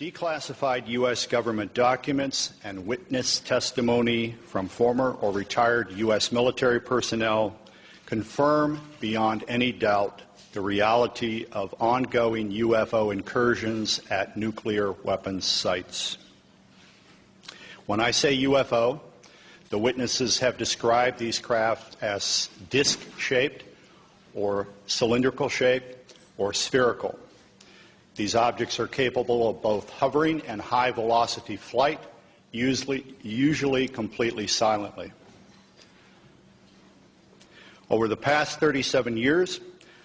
Declassified U.S. government documents and witness testimony from former or retired U.S. military personnel confirm beyond any doubt the reality of ongoing UFO incursions at nuclear weapons sites. When I say UFO, the witnesses have described these craft as disc-shaped or cylindrical-shaped or spherical. These objects are capable of both hovering and high-velocity flight, usually completely silently. Over the past 37 years,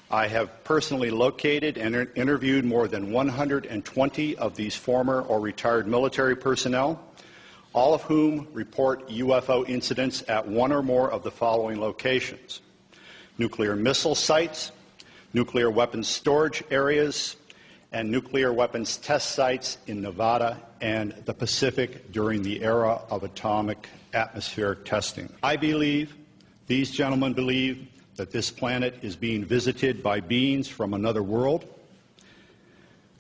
I have personally located and interviewed more than 120 of these former or retired military personnel, all of whom report UFO incidents at one or more of the following locations: nuclear missile sites, nuclear weapons storage areas, and nuclear weapons test sites in Nevada and the Pacific during the era of atomic atmospheric testing. I believe, these gentlemen believe, that this planet is being visited by beings from another world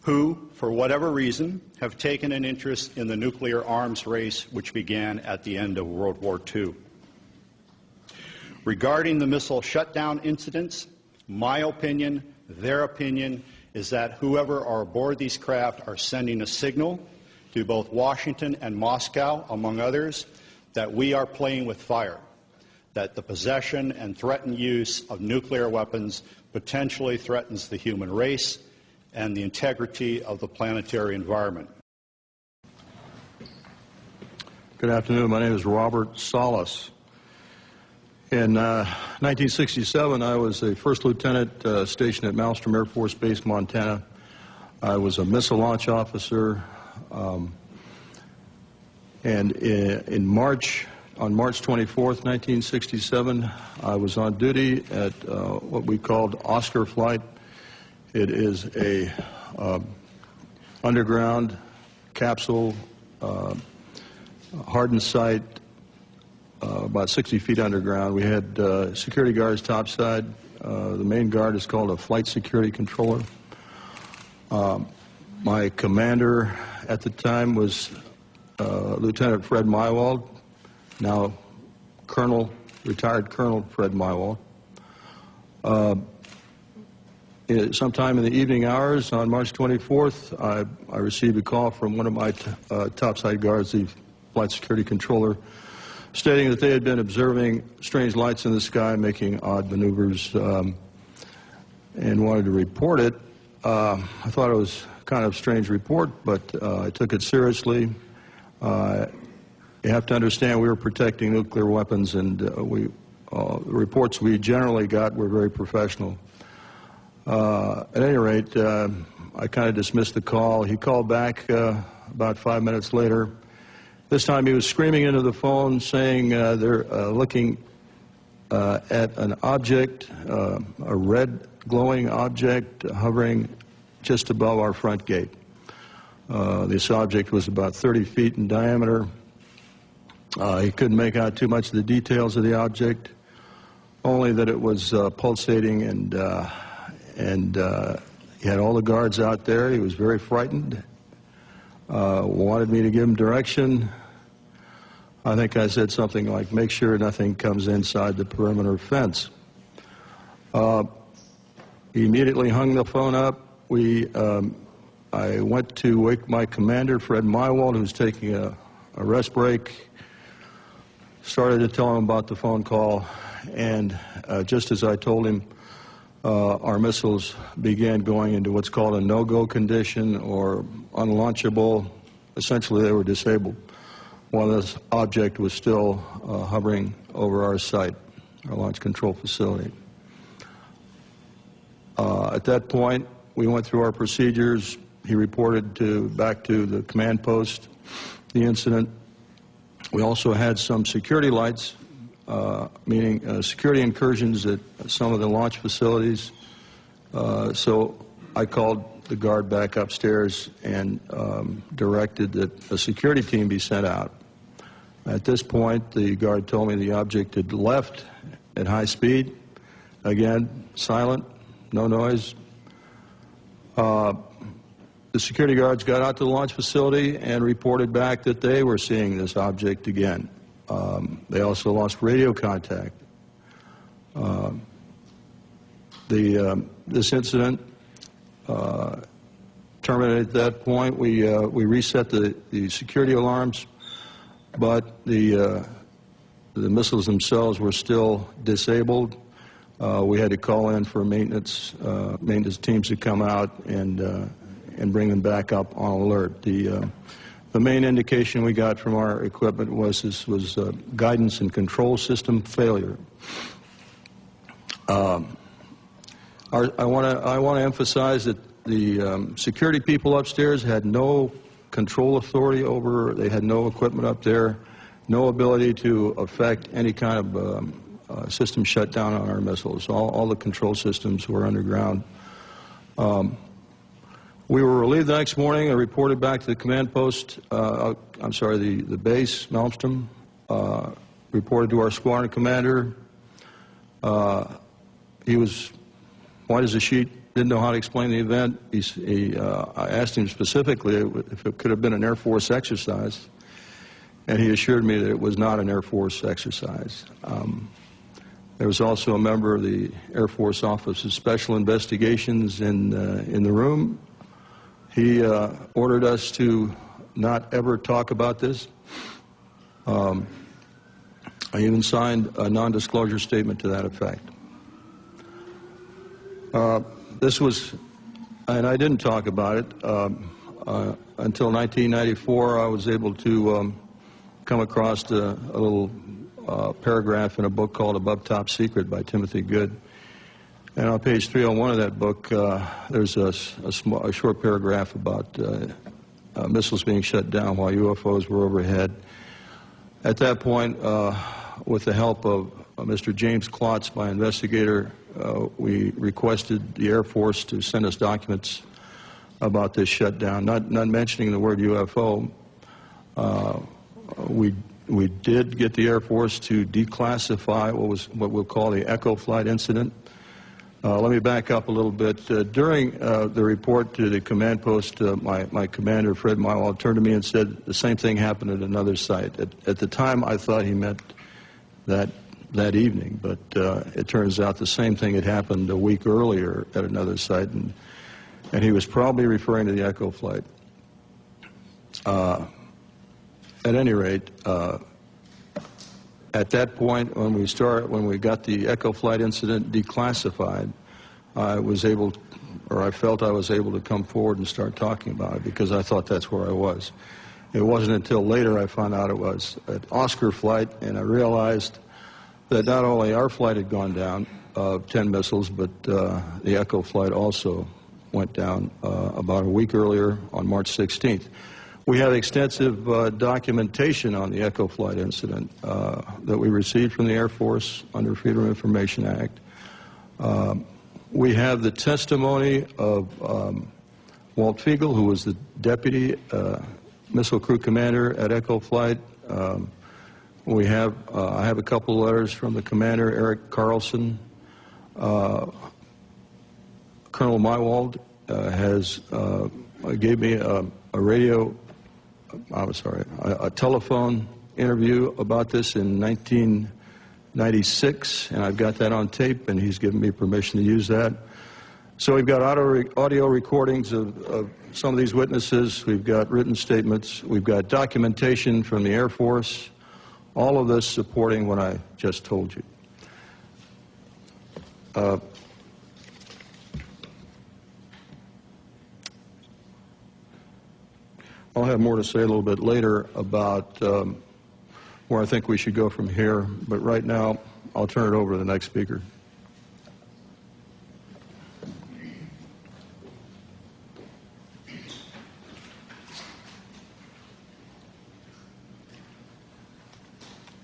who, for whatever reason, have taken an interest in the nuclear arms race which began at the end of World War II. Regarding the missile shutdown incidents, my opinion, their opinion, is that whoever are aboard these craft are sending a signal to both Washington and Moscow, among others, that we are playing with fire, that the possession and threatened use of nuclear weapons potentially threatens the human race and the integrity of the planetary environment. Good afternoon. My name is Robert Salas. In 1967, I was a first lieutenant stationed at Malmstrom Air Force Base, Montana. I was a missile launch officer, and on March 24th, 1967, I was on duty at what we called Oscar Flight. It is a underground capsule hardened site, about 60 feet underground. We had security guards topside. The main guard is called a flight security controller. My commander at the time was Lieutenant Fred Mywald, now retired Colonel Fred Mywald. Sometime in the evening hours on March 24th, I received a call from one of my topside guards, the flight security controller, stating that they had been observing strange lights in the sky making odd maneuvers and wanted to report it. I thought it was kind of a strange report, but I took it seriously. You have to understand we were protecting nuclear weapons, and the reports we generally got were very professional. At any rate, I kind of dismissed the call. He called back about 5 minutes later. This time he was screaming into the phone saying they're looking at an object, a red glowing object hovering just above our front gate. This object was about 30 feet in diameter. He couldn't make out too much of the details of the object, only that it was pulsating, and he had all the guards out there. He was very frightened. Wanted me to give him direction. I think I said something like, make sure nothing comes inside the perimeter fence. He immediately hung the phone up. I went to wake my commander, Fred Mywald, who was taking a rest break, started to tell him about the phone call, and just as I told him, our missiles began going into what's called a no-go condition or unlaunchable. Essentially, they were disabled while this object was still hovering over our site, our launch control facility. At that point, we went through our procedures. He reported back to the command post the incident. We also had some security lights, meaning security incursions at some of the launch facilities. So I called the guard back upstairs and directed that a security team be sent out. At this point, the guard told me the object had left at high speed. Again, silent, no noise. The The security guards got out to the launch facility and reported back that they were seeing this object again. They also lost radio contact. This incident terminated at that point. We reset the security alarms, but the missiles themselves were still disabled. We had to call in for maintenance teams to come out and bring them back up on alert. The main indication we got from our equipment was this was guidance and control system failure. I want to emphasize that the security people upstairs had no control authority over. They had no equipment up there, no ability to affect any kind of system shutdown on our missiles. All the control systems were underground. We were relieved the next morning and reported back to the command post, I'm sorry, the base, Malmstrom, reported to our squadron commander. He was white as a sheet, didn't know how to explain the event. I asked him specifically if it could have been an Air Force exercise, and he assured me that it was not an Air Force exercise. There was also a member of the Air Force Office of Special Investigations in the room. He ordered us to not ever talk about this. I even signed a non-disclosure statement to that effect. This was, and I didn't talk about it, until 1994. I was able to come across a little paragraph in a book called Above Top Secret by Timothy Good. And on page 301 of that book, there's a short paragraph about missiles being shut down while UFOs were overhead. At that point, with the help of Mr. James Klotz, my investigator, we requested the Air Force to send us documents about this shutdown, not mentioning the word UFO. We did get the Air Force to declassify what we'll call the Echo Flight incident. Let me back up a little bit. During the report to the command post, my commander, Fred Mywald, turned to me and said the same thing happened at another site. At the time, I thought he meant that evening, but it turns out the same thing had happened a week earlier at another site, and he was probably referring to the Echo Flight. At any rate, at that point, when we got the Echo Flight incident declassified, I felt I was able to come forward and start talking about it because I thought that's where I was. It wasn't until later I found out it was an Oscar flight, and I realized that not only our flight had gone down, 10 missiles, but the Echo Flight also went down about a week earlier on March 16th. We have extensive documentation on the Echo Flight incident that we received from the Air Force under Freedom of Information Act. We have the testimony of Walt Fiegel, who was the deputy missile crew commander at Echo Flight. I have a couple of letters from the commander, Eric Carlson. Colonel Mywald gave me a telephone interview about this in 1996, and I've got that on tape, and he's given me permission to use that. So we've got audio recordings of some of these witnesses. We've got written statements. We've got documentation from the Air Force. All of this supporting what I just told you. I'll have more to say a little bit later about where I think we should go from here, but right now I'll turn it over to the next speaker.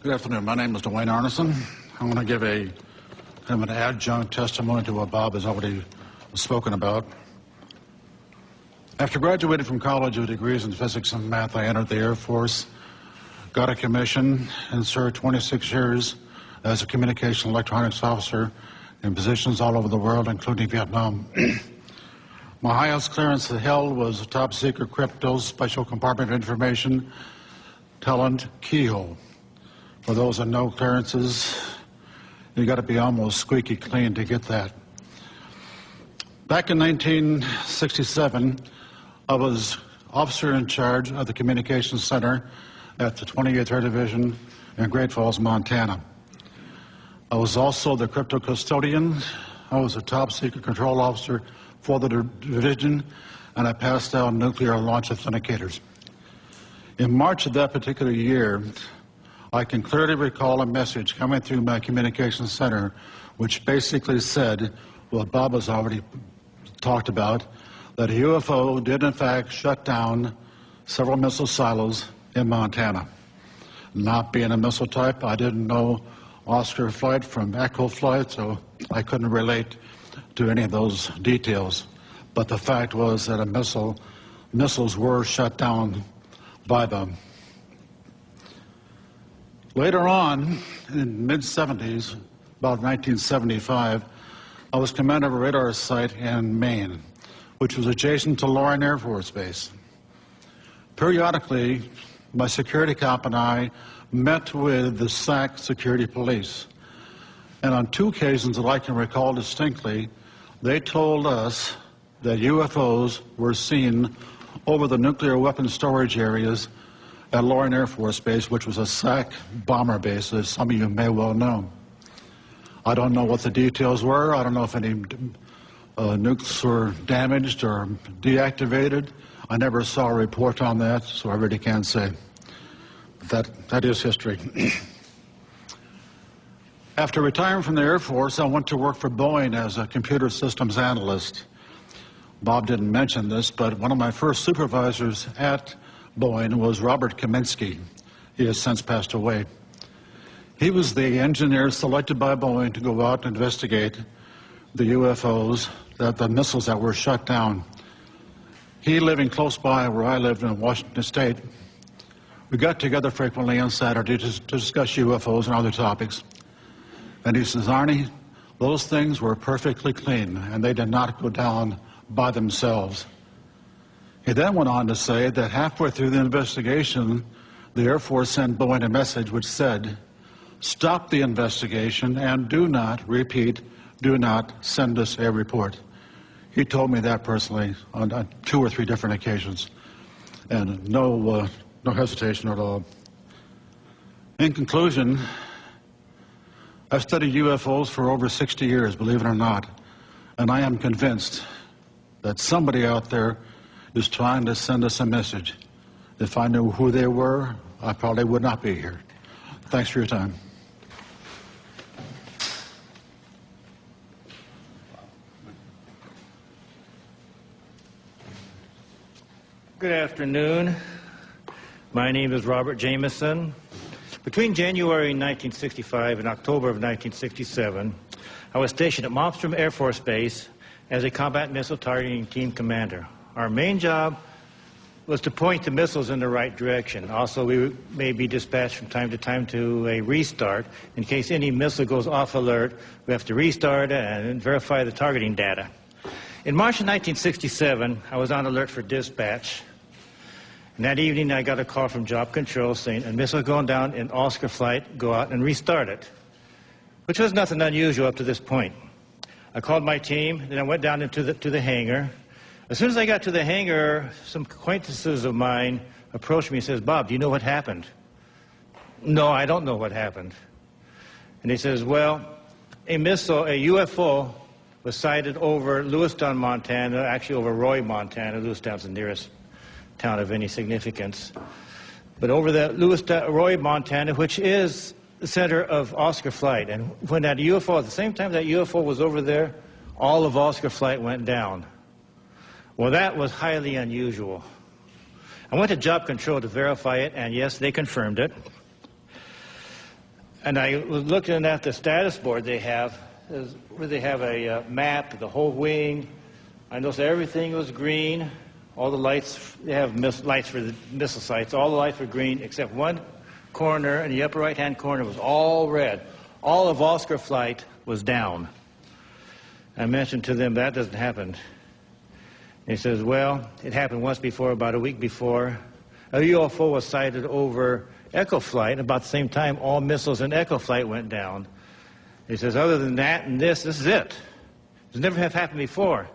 Good afternoon. My name is Dwayne Arneson. I'm going to give an adjunct testimony to what Bob has already spoken about. After graduating from college with degrees in physics and math, I entered the Air Force, got a commission, and served 26 years as a communication electronics officer in positions all over the world, including Vietnam. My highest clearance held was top secret crypto special compartment information talent keyhole. For those that know clearances, you got to be almost squeaky clean to get that. Back in 1967, I was officer in charge of the Communications Center at the 28th Air Division in Great Falls, Montana. I was also the crypto custodian. I was a top secret control officer for the division, and I passed out nuclear launch authenticators. In March of that particular year, I can clearly recall a message coming through my communications center which basically said what Bob has already talked about, that a UFO did in fact shut down several missile silos in Montana. Not being a missile type, I didn't know Oscar flight from Echo flight, so I couldn't relate to any of those details. But the fact was that missiles were shut down by them. Later on, in the mid-70s, about 1975, I was commander of a radar site in Maine, which was adjacent to Loring Air Force Base. Periodically, my security cop and I met with the SAC security police. And on two occasions that I can recall distinctly, they told us that UFOs were seen over the nuclear weapons storage areas at Loring Air Force Base, which was a SAC bomber base, as some of you may well know. I don't know what the details were. I don't know if any nukes were damaged or deactivated. I never saw a report on that, so I really can't say. That is history. After retiring from the Air Force, I went to work for Boeing as a computer systems analyst. Bob didn't mention this, but one of my first supervisors at Boeing was Robert Kaminsky. He has since passed away. He was the engineer selected by Boeing to go out and investigate the UFOs, the missiles that were shut down. He living close by where I lived in Washington State. We got together frequently on Saturday to discuss UFOs and other topics. And he says, Arnie, those things were perfectly clean, and they did not go down by themselves. He then went on to say that halfway through the investigation, the Air Force sent Boeing a message which said, stop the investigation and do not, repeat, do not send us a report. He told me that personally on 2 or 3 different occasions, and no hesitation at all. In conclusion, I've studied UFOs for over 60 years, believe it or not, and I am convinced that somebody out there is trying to send us a message. If I knew who they were, I probably would not be here. Thanks for your time. Good afternoon. My name is Robert Jameson. Between January 1965 and October of 1967, I was stationed at Malmstrom Air Force Base as a combat missile targeting team commander. Our main job was to point the missiles in the right direction. Also, we may be dispatched from time to time to a restart. In case any missile goes off alert, we have to restart and verify the targeting data. In March of 1967, I was on alert for dispatch. And that evening, I got a call from Job Control saying, a missile going down in Oscar flight, go out and restart it, which was nothing unusual up to this point. I called my team, then I went down into the hangar. As soon as I got to the hangar, some acquaintances of mine approached me and says, Bob, do you know what happened? No, I don't know what happened. And he says, well, a missile, a UFO, was sighted over Lewistown, Montana, actually over Roy, Montana. Lewistown's the nearest town of any significance. But over the Roy, Montana, which is the center of Oscar flight. And when that UFO, at the same time that UFO was over there, all of Oscar flight went down. Well, that was highly unusual. I went to Job Control to verify it, and yes, they confirmed it. And I was looking at the status board they have, where they have a map of the whole wing. I noticed everything was green. All the lights, they have lights for the missile sites. All the lights were green, except one corner in the upper right-hand corner was all red. All of Oscar flight was down. I mentioned to them that doesn't happen He says, well, it happened once before, about a week before. A UFO was sighted over Echo Flight. About the same time, all missiles in Echo Flight went down. He says, other than that and this is it. It's never have happened before.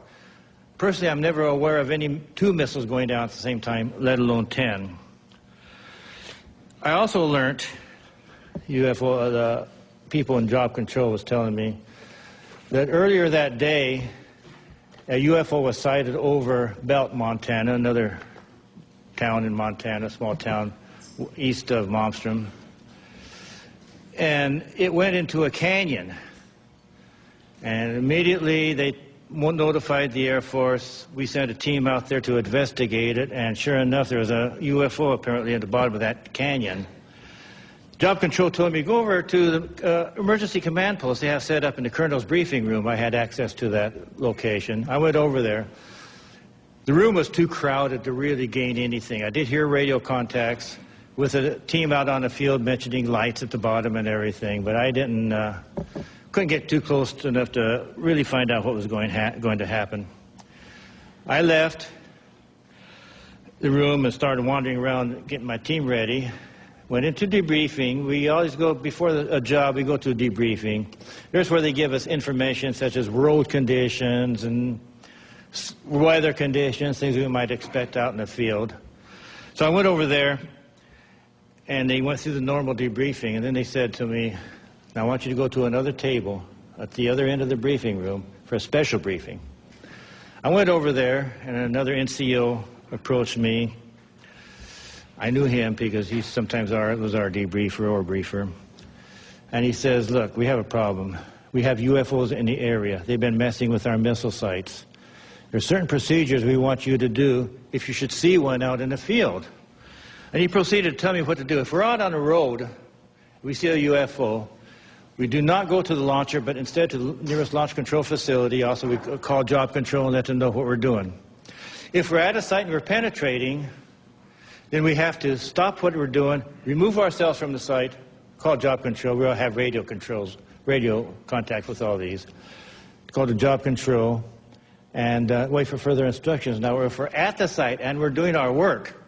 Personally, I'm never aware of any 2 missiles going down at the same time, let alone 10. I also learned, the people in job control was telling me, that earlier that day, a UFO was sighted over Belt, Montana, another town in Montana, small town east of Malmstrom. And it went into a canyon. And immediately they notified the Air Force. We sent a team out there to investigate it, and sure enough, there was a UFO apparently at the bottom of that canyon. Job Control told me, go over to the emergency command post they have set up in the colonel's briefing room. I had access to that location. I went over there. The room was too crowded to really gain anything. I did hear radio contacts with a team out on the field mentioning lights at the bottom and everything, but I couldn't get too close enough to really find out what was going to happen. I left the room and started wandering around getting my team ready. Went into debriefing. We always go, before a job, we go to a debriefing. Here's where they give us information such as road conditions and weather conditions, things we might expect out in the field. So I went over there, and they went through the normal debriefing, and then they said to me, now I want you to go to another table at the other end of the briefing room for a special briefing. I went over there, and another NCO approached me. I knew him because he sometimes was our debriefer or briefer. And he says, look, we have a problem. We have UFOs in the area. They've been messing with our missile sites. There are certain procedures we want you to do if you should see one out in the field. And he proceeded to tell me what to do. If we're out on the road, we see a UFO, we do not go to the launcher, but instead to the nearest launch control facility. Also, we call Job Control and let them know what we're doing. If we're at a site and we're penetrating, then we have to stop what we're doing, remove ourselves from the site, call Job Control. We'll have radio contact with all these. Call the Job Control and wait for further instructions. Now, if we're at the site and we're doing our work,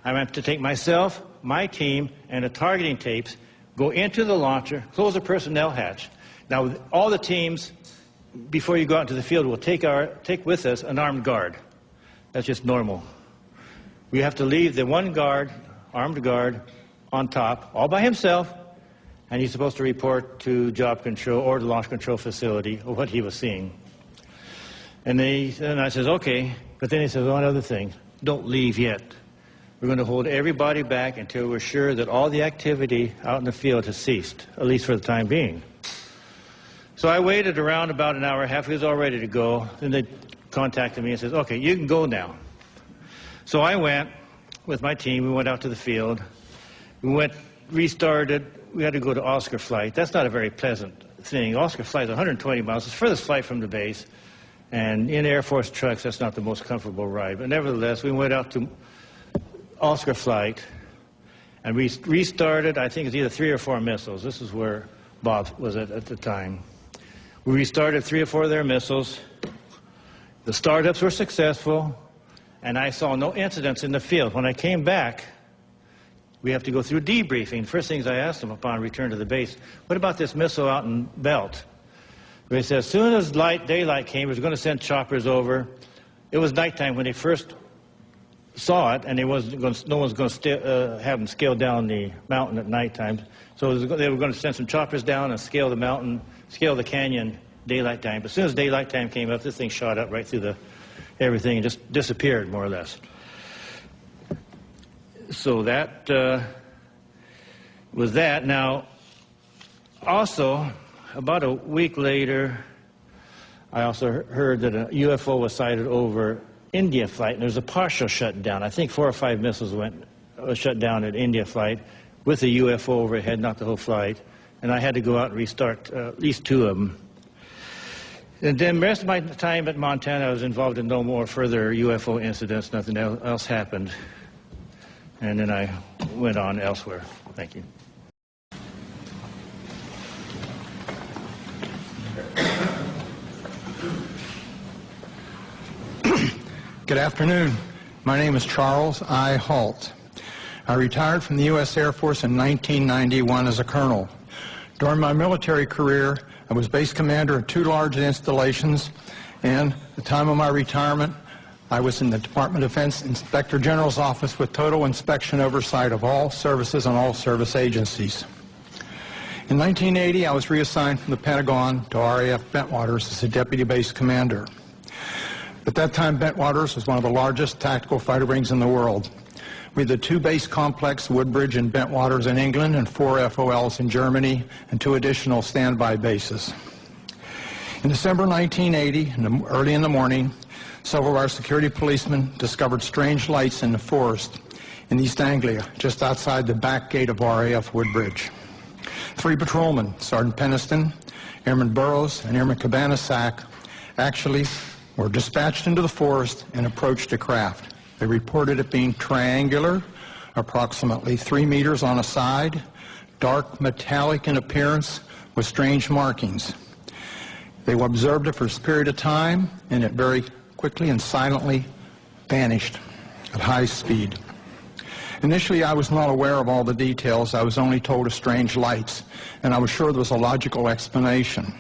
I have to take myself, my team, and the targeting tapes, go into the launcher, close the personnel hatch. Now, all the teams, before you go out into the field, will take with us an armed guard. That's just normal. We have to leave the one guard, armed guard, on top, all by himself, and he's supposed to report to Job Control or the launch control facility of what he was seeing. And I says, okay, but then he says one other thing, don't leave yet. We're going to hold everybody back until we're sure that all the activity out in the field has ceased, at least for the time being. So I waited around about an hour and a half. He was all ready to go. Then they contacted me and says, okay, you can go now. So I went with my team. We went out to the field. We restarted. We had to go to Oscar Flight. That's not a very pleasant thing. Oscar Flight is 120 miles. It's the furthest flight from the base. And in Air Force trucks, that's not the most comfortable ride. But nevertheless, we went out to Oscar Flight, and we restarted, I think it's either 3 or 4 missiles. This is where Bob was at the time. We restarted 3 or 4 of their missiles. The startups were successful, and I saw no incidents in the field. When I came back, we have to go through debriefing. The first things I asked them upon return to the base, what about this missile out in Belt? They said as soon as daylight came, we was going to send choppers over. It was nighttime when they first saw it, and no one's going to have them scale down the mountain at nighttime. So they were going to send some choppers down and scale the mountain, scale the canyon daylight time. But as soon as daylight time came up, this thing shot up right through everything and just disappeared, more or less. So that was that. Now, also, about a week later, I also heard that a UFO was sighted over India Flight, and there was a partial shutdown. I think 4 or 5 missiles was shut down at India Flight with a UFO overhead, not the whole flight. And I had to go out and restart at least 2 of them. And then the rest of my time at Montana, I was involved in no more further UFO incidents. Nothing else happened. And then I went on elsewhere. Thank you. Good afternoon. My name is Charles I. Halt. I retired from the U.S. Air Force in 1991 as a colonel. During my military career, I was base commander of 2 large installations, and at the time of my retirement, I was in the Department of Defense Inspector General's office with total inspection oversight of all services and all service agencies. In 1980, I was reassigned from the Pentagon to RAF Bentwaters as a deputy base commander. At that time, Bentwaters was one of the largest tactical fighter wings in the world. We had the 2 base complex, Woodbridge and Bentwaters in England, and 4 FOLs in Germany, and 2 additional standby bases. In December 1980, early in the morning, several of our security policemen discovered strange lights in the forest in East Anglia, just outside the back gate of RAF Woodbridge. 3 patrolmen, Sergeant Peniston, Airman Burrows, and Airman Cabanasac, actually were dispatched into the forest and approached a craft. They reported it being triangular, approximately 3 meters on a side, dark metallic in appearance with strange markings. They observed it for a period of time, and it very quickly and silently vanished at high speed. Initially, I was not aware of all the details. I was only told of strange lights, and I was sure there was a logical explanation.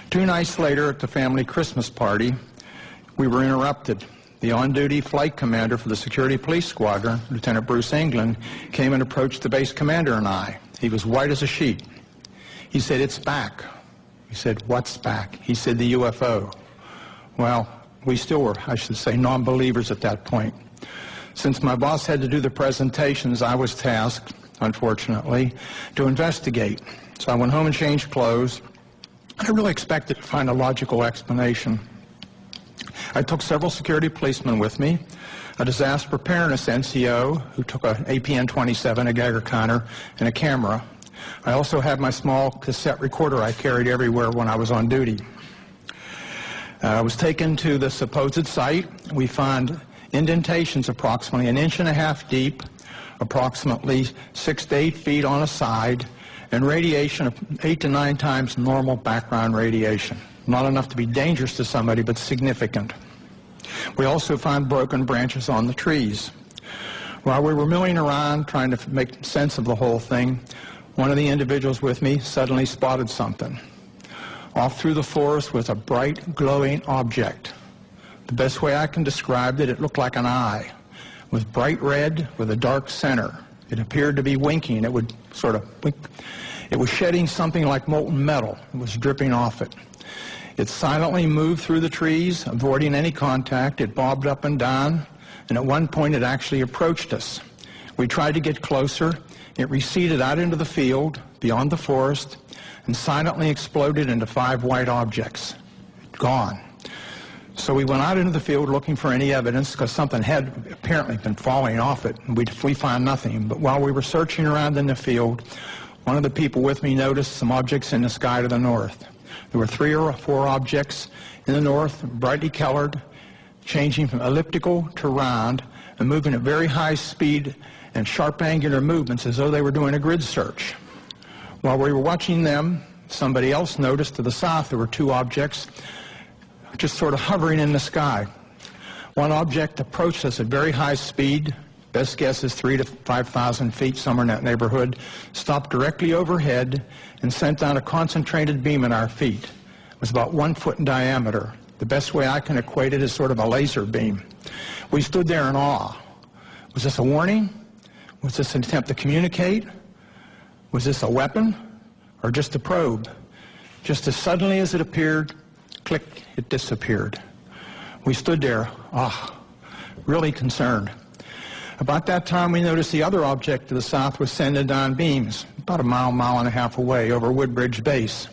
2 nights later, at the family Christmas party, we were interrupted. The on-duty flight commander for the security police squadron, Lieutenant Bruce England, came and approached the base commander and I. He was white as a sheet. He said, "It's back." We said, "What's back?" He said, "The UFO." Well, we still were, I should say, non-believers at that point. Since my boss had to do the presentations, I was tasked, unfortunately, to investigate. So I went home and changed clothes. I really expected to find a logical explanation. I took several security policemen with me, a disaster preparedness NCO who took an APN-27, a Geiger counter, and a camera. I also had my small cassette recorder I carried everywhere when I was on duty. I was taken to the supposed site. We found indentations approximately 1.5 inches deep, approximately 6 to 8 feet on a side, and radiation of 8 to 9 times normal background radiation. Not enough to be dangerous to somebody, but significant. We also found broken branches on the trees. While we were milling around trying to make sense of the whole thing, one of the individuals with me suddenly spotted something. Off through the forest was a bright, glowing object. The best way I can describe it, it looked like an eye. It was bright red with a dark center. It appeared to be winking. It would sort of wink. It was shedding something like molten metal. It was dripping off it. It silently moved through the trees, avoiding any contact. It bobbed up and down, and at one point it actually approached us. We tried to get closer. It receded out into the field, beyond the forest, and silently exploded into 5 white objects. Gone. So we went out into the field looking for any evidence, because something had apparently been falling off it, and we found nothing. But while we were searching around in the field, one of the people with me noticed some objects in the sky to the north. There were 3 or 4 objects in the north, brightly colored, changing from elliptical to round, and moving at very high speed and sharp angular movements as though they were doing a grid search. While we were watching them, somebody else noticed to the south there were 2 objects just sort of hovering in the sky. One object approached us at very high speed, best guess is 3,000 to 5,000 feet, somewhere in that neighborhood, stopped directly overhead and sent down a concentrated beam at our feet. It was about 1 foot in diameter. The best way I can equate it is sort of a laser beam. We stood there in awe. Was this a warning? Was this an attempt to communicate? Was this a weapon or just a probe? Just as suddenly as it appeared, click, it disappeared. We stood there, really concerned. About that time, we noticed the other object to the south was sending down beams, about a mile, 1.5 miles away over Woodbridge Base.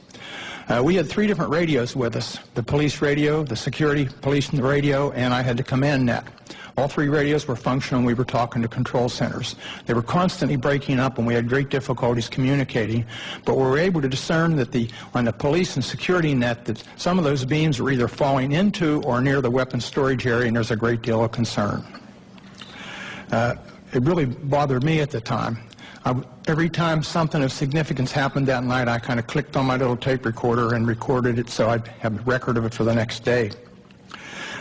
We had 3 different radios with us, the police radio, the security police radio, and I had the command net. All 3 radios were functional, and we were talking to control centers. They were constantly breaking up, and we had great difficulties communicating, but we were able to discern that on the police and security net that some of those beams were either falling into or near the weapons storage area, and there's a great deal of concern. It really bothered me at the time. Every time something of significance happened that night, I kind of clicked on my little tape recorder and recorded it so I'd have a record of it for the next day.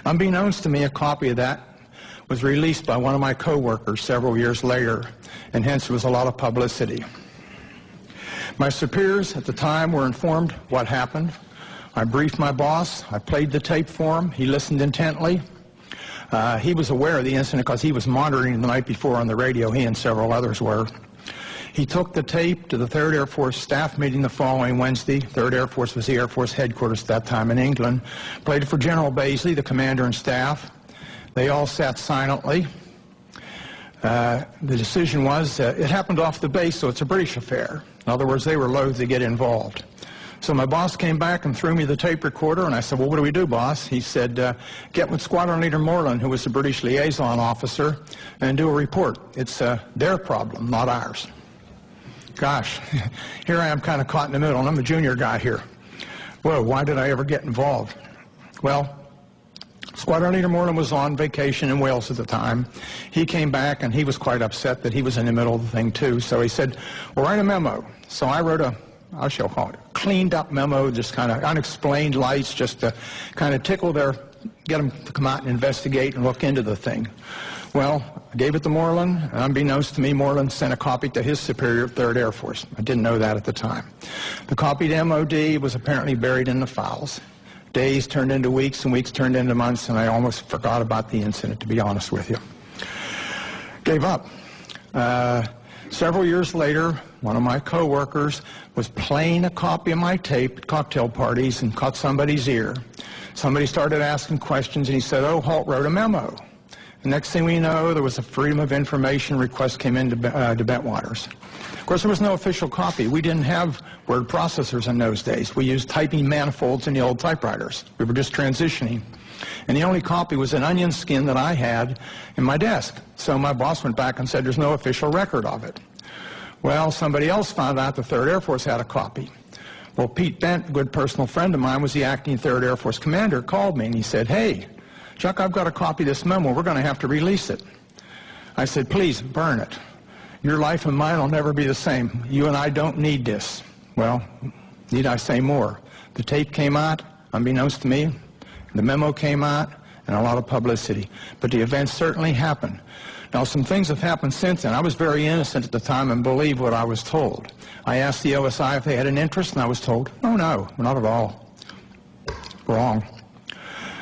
Unbeknownst to me, a copy of that was released by one of my coworkers several years later, and hence there was a lot of publicity. My superiors at the time were informed what happened. I briefed my boss. I played the tape for him. He listened intently. He was aware of the incident because he was monitoring the night before on the radio. He and several others were. He took the tape to the 3rd Air Force staff meeting the following Wednesday. 3rd Air Force was the Air Force headquarters at that time in England. Played it for General Baisley, the commander and staff. They all sat silently. The decision was, it happened off the base, so it's a British affair. In other words, they were loath to get involved. So my boss came back and threw me the tape recorder, and I said, well, what do we do, boss? He said, get with Squadron Leader Moreland, who was the British liaison officer, and do a report. It's their problem, not ours. Gosh, here I am kind of caught in the middle, and I'm the junior guy here. Whoa, why did I ever get involved? Well, Squadron Leader Moreland was on vacation in Wales at the time. He came back, and he was quite upset that he was in the middle of the thing, too. So he said, well, write a memo. So I wrote I shall call it a cleaned-up memo, just kind of unexplained lights, just to kind of get them to come out and investigate and look into the thing. Well, I gave it to Moreland, and unbeknownst to me, Moreland sent a copy to his superior at 3rd Air Force. I didn't know that at the time. The copy to MOD was apparently buried in the files. Days turned into weeks, and weeks turned into months, and I almost forgot about the incident, to be honest with you. Gave up. Several years later, one of my coworkers was playing a copy of my tape at cocktail parties and caught somebody's ear. Somebody started asking questions, and he said, oh, Holt wrote a memo. The next thing we know, there was a Freedom of Information request came into Bentwaters. Of course, there was no official copy. We didn't have word processors in those days. We used typing manifolds in the old typewriters. We were just transitioning. And the only copy was an onion skin that I had in my desk. So my boss went back and said, there's no official record of it. Well, somebody else found out the 3rd Air Force had a copy. Well, Pete Bent, a good personal friend of mine, was the acting 3rd Air Force commander, called me and he said, hey, Chuck, I've got a copy of this memo. We're going to have to release it. I said, please, burn it. Your life and mine will never be the same. You and I don't need this. Well, need I say more? The tape came out, unbeknownst to me. The memo came out, and a lot of publicity. But the event certainly happened. Now, some things have happened since then. I was very innocent at the time and believed what I was told. I asked the OSI if they had an interest, and I was told, oh, no, not at all. Wrong.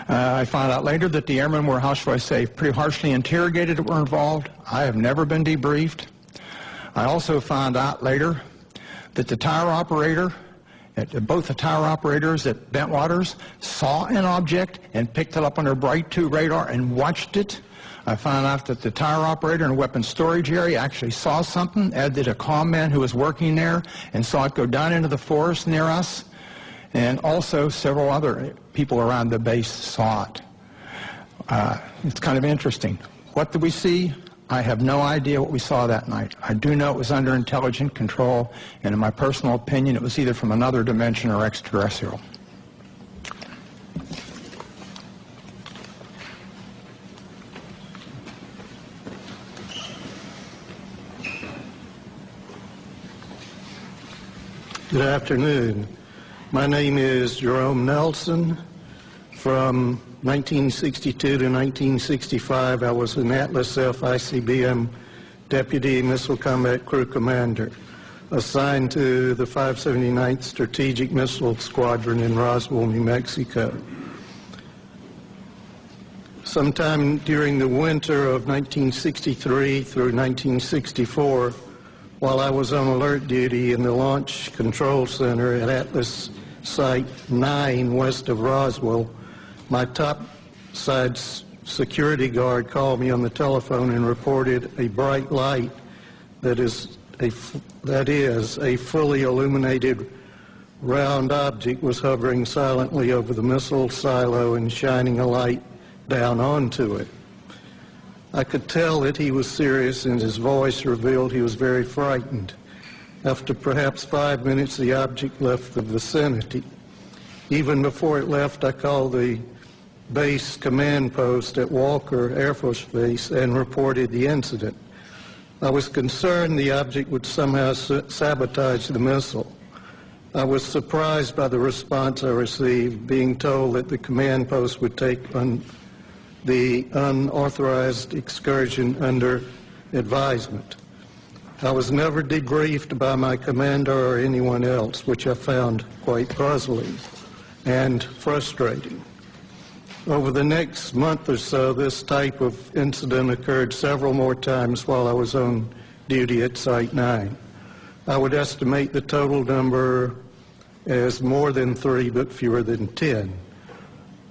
I found out later that the airmen were, how shall I say, pretty harshly interrogated that were involved. I have never been debriefed. I also found out later that the tower operator, both the tower operators at Bentwaters saw an object and picked it up on their Bright 2 radar and watched it. I found out that the tower operator in the weapons storage area actually saw something, as did a comm man who was working there and saw it go down into the forest near us. And also several other people around the base saw it. It's kind of interesting. What did we see? I have no idea what we saw that night. I do know it was under intelligent control, and in my personal opinion, it was either from another dimension or extraterrestrial. Good afternoon. My name is Jerome Nelson. From 1962 to 1965, I was an Atlas F ICBM Deputy Missile Combat Crew Commander, assigned to the 579th Strategic Missile Squadron in Roswell, New Mexico. Sometime during the winter of 1963 through 1964, while I was on alert duty in the Launch Control Center at Atlas Site 9 west of Roswell, my topside security guard called me on the telephone and reported a bright light that is a fully illuminated round object was hovering silently over the missile silo and shining a light down onto it. I could tell that he was serious, and his voice revealed he was very frightened. After perhaps 5 minutes, the object left the vicinity. Even before it left, I called the base command post at Walker Air Force Base and reported the incident. I was concerned the object would somehow sabotage the missile. I was surprised by the response I received, being told that the command post would take the unauthorized excursion under advisement. I was never debriefed by my commander or anyone else, which I found quite puzzling and frustrating. Over the next month or so, this type of incident occurred several more times while I was on duty at Site 9. I would estimate the total number as more than 3, but fewer than 10.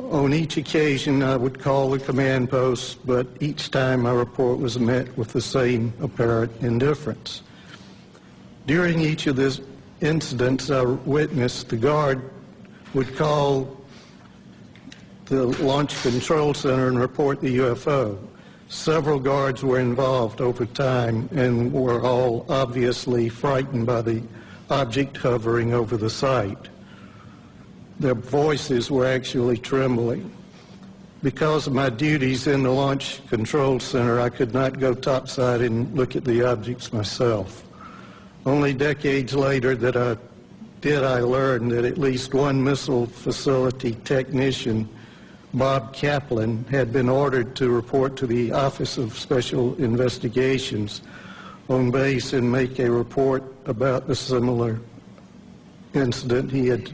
On each occasion, I would call the command post, but each time my report was met with the same apparent indifference. During each of these incidents I witnessed, the guard would call the Launch Control Center and report the UFO. Several guards were involved over time and were all obviously frightened by the object hovering over the site. Their voices were actually trembling. Because of my duties in the Launch Control Center, I could not go topside and look at the objects myself. Only decades later did I learn that at least one missile facility technician, Bob Kaplan, had been ordered to report to the Office of Special Investigations on base and make a report about a similar incident he had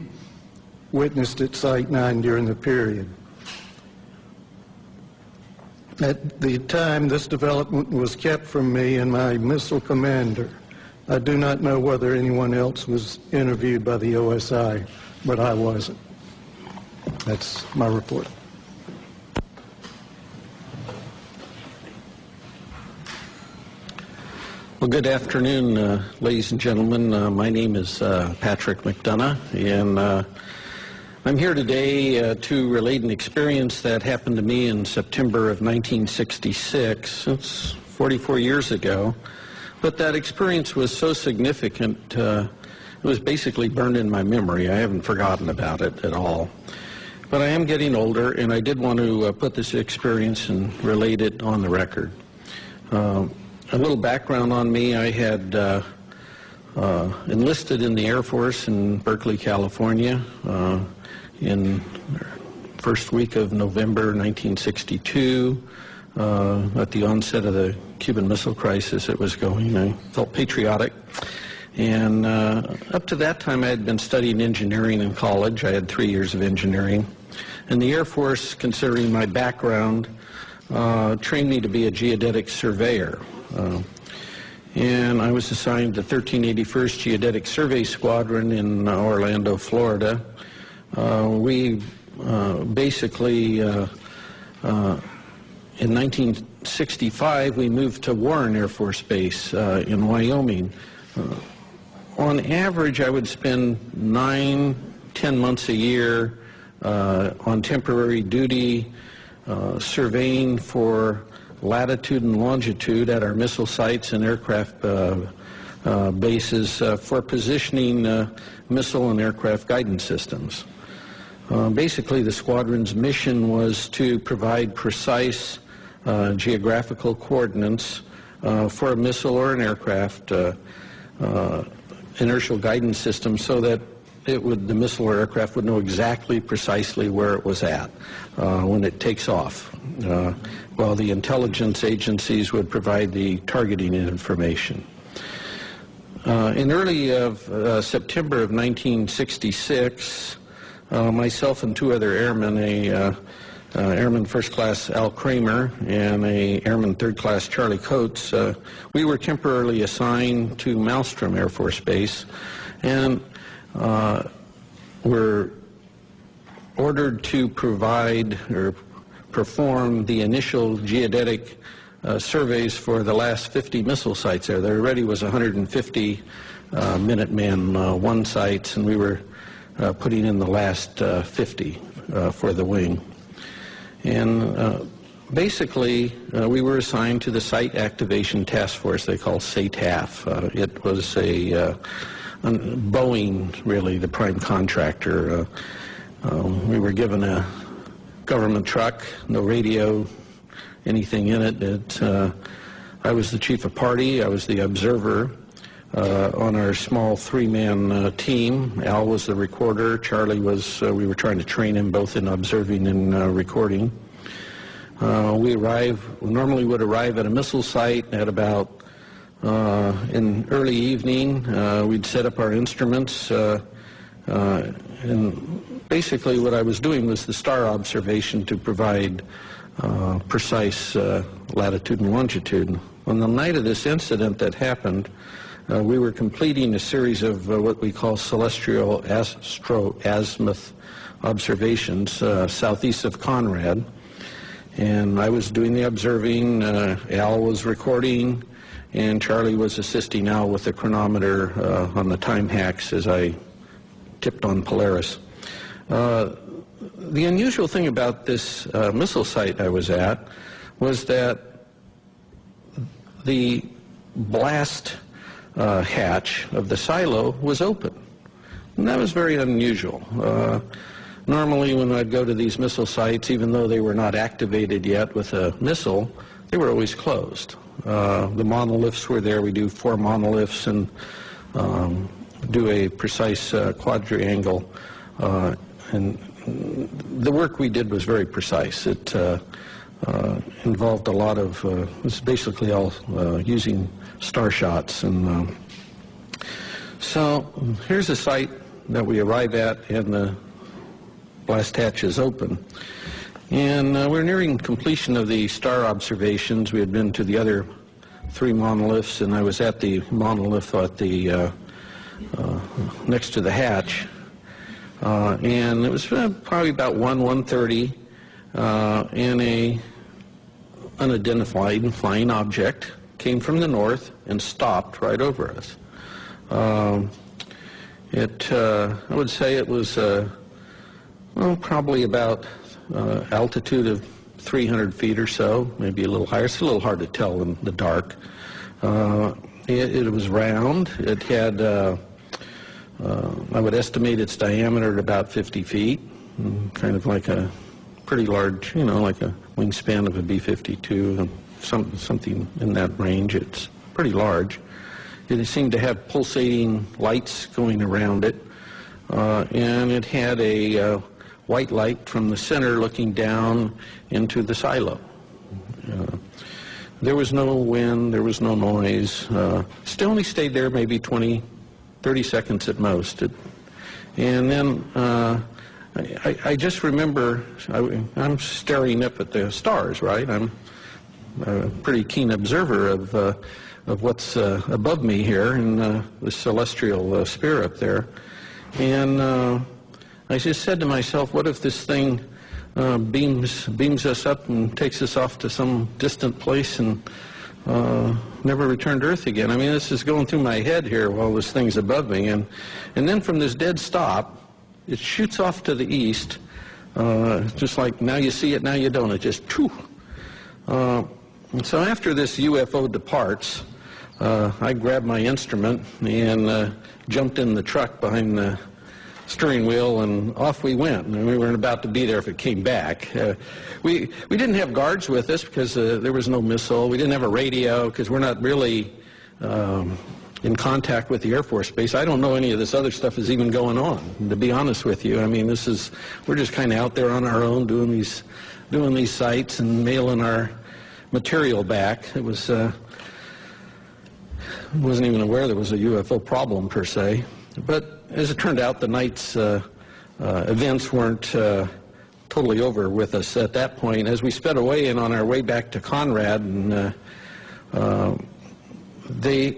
witnessed at Site 9 during the period. At the time, this development was kept from me and my missile commander. I do not know whether anyone else was interviewed by the OSI, but I wasn't. That's my report. Well, good afternoon, ladies and gentlemen. My name is Patrick McDonough, and I'm here today to relate an experience that happened to me in September of 1966. It's 44 years ago, but that experience was so significant, it was basically burned in my memory. I haven't forgotten about it at all. But I am getting older, and I did want to put this experience and relate it on the record. A little background on me: I had enlisted in the Air Force in Berkeley, California in the first week of November 1962. At the onset of the Cuban Missile Crisis, it was going. I felt patriotic. And up to that time, I had been studying engineering in college. I had 3 years of engineering. And the Air Force, considering my background, trained me to be a geodetic surveyor. And I was assigned to 1381st Geodetic Survey Squadron in Orlando, Florida. We basically, in 1965, we moved to Warren Air Force Base in Wyoming. On average, I would spend 9-10 months a year on temporary duty, surveying for latitude and longitude at our missile sites and aircraft bases for positioning missile and aircraft guidance systems. Basically, the squadron's mission was to provide precise geographical coordinates for a missile or an aircraft inertial guidance system, so that the missile or aircraft would know exactly precisely where it was at when it takes off, while the intelligence agencies would provide the targeting information. In early September of 1966, myself and 2 other airmen, Airman First Class Al Kramer and Airman Third Class Charlie Coates, we were temporarily assigned to Malmstrom Air Force Base, and were ordered to provide or perform the initial geodetic surveys for the last 50 missile sites there. There already was 150 Minuteman I sites, and we were putting in the last 50 for the wing. And basically, we were assigned to the Site Activation Task Force, they call SATAF. It was Boeing, really, the prime contractor. We were given a government truck, no radio, anything in it. I was the chief of party. I was the observer on our small 3-man team. Al was the recorder. Charlie was, we were trying to train him both in observing and recording. We normally would arrive at a missile site at about in early evening. We'd set up our instruments, and basically what I was doing was the star observation to provide precise latitude and longitude. On the night of this incident that happened, we were completing a series of what we call celestial astro-azimuth observations southeast of Conrad. And I was doing the observing, Al was recording, and Charlie was assisting Al with the chronometer on the time hacks as I tipped on Polaris. The unusual thing about this missile site I was at was that the blast hatch of the silo was open. And that was very unusual. Normally when I'd go to these missile sites, even though they were not activated yet with a missile, they were always closed. The monoliths were there. We do 4 monoliths and do a precise quadrangle. And the work we did was very precise. It involved a lot of, it was basically all using star shots. And so here's a site that we arrive at, and the blast hatch is open. And we're nearing completion of the star observations. We had been to the other 3 monoliths, and I was at the monolith at the next to the hatch. And it was probably about 1:30, and a unidentified flying object came from the north and stopped right over us. I would say it was probably about altitude of 300 feet or so, maybe a little higher. It's a little hard to tell in the dark. It was round. It had, I would estimate its diameter at about 50 feet, kind of like a pretty large, like a wingspan of a B-52, something in that range. It's pretty large. It seemed to have pulsating lights going around it, and it had a white light from the center looking down into the silo. There was no wind, there was no noise. Still only stayed there maybe 20, 30 seconds at most. And then I just remember, I'm staring up at the stars, right? I'm a pretty keen observer of what's above me here in the celestial sphere up there. And I just said to myself, what if this thing beams us up and takes us off to some distant place and never return to Earth again? I mean, this is going through my head here while this thing's above me. And then from this dead stop, it shoots off to the east, just like now you see it, now you don't. It just, whew. So after this UFO departs, I grabbed my instrument and jumped in the truck behind the steering wheel, and off we went. And we weren't about to be there if it came back. We didn't have guards with us because there was no missile. We didn't have a radio because we're not really in contact with the Air Force Base. I don't know any of this other stuff is even going on, to be honest with you. I mean, we're just kind of out there on our own doing these sites and mailing our material back. It was wasn't even aware there was a UFO problem per se. But as it turned out, the night's events weren't totally over with us at that point. As we sped away and on our way back to Conrad, and the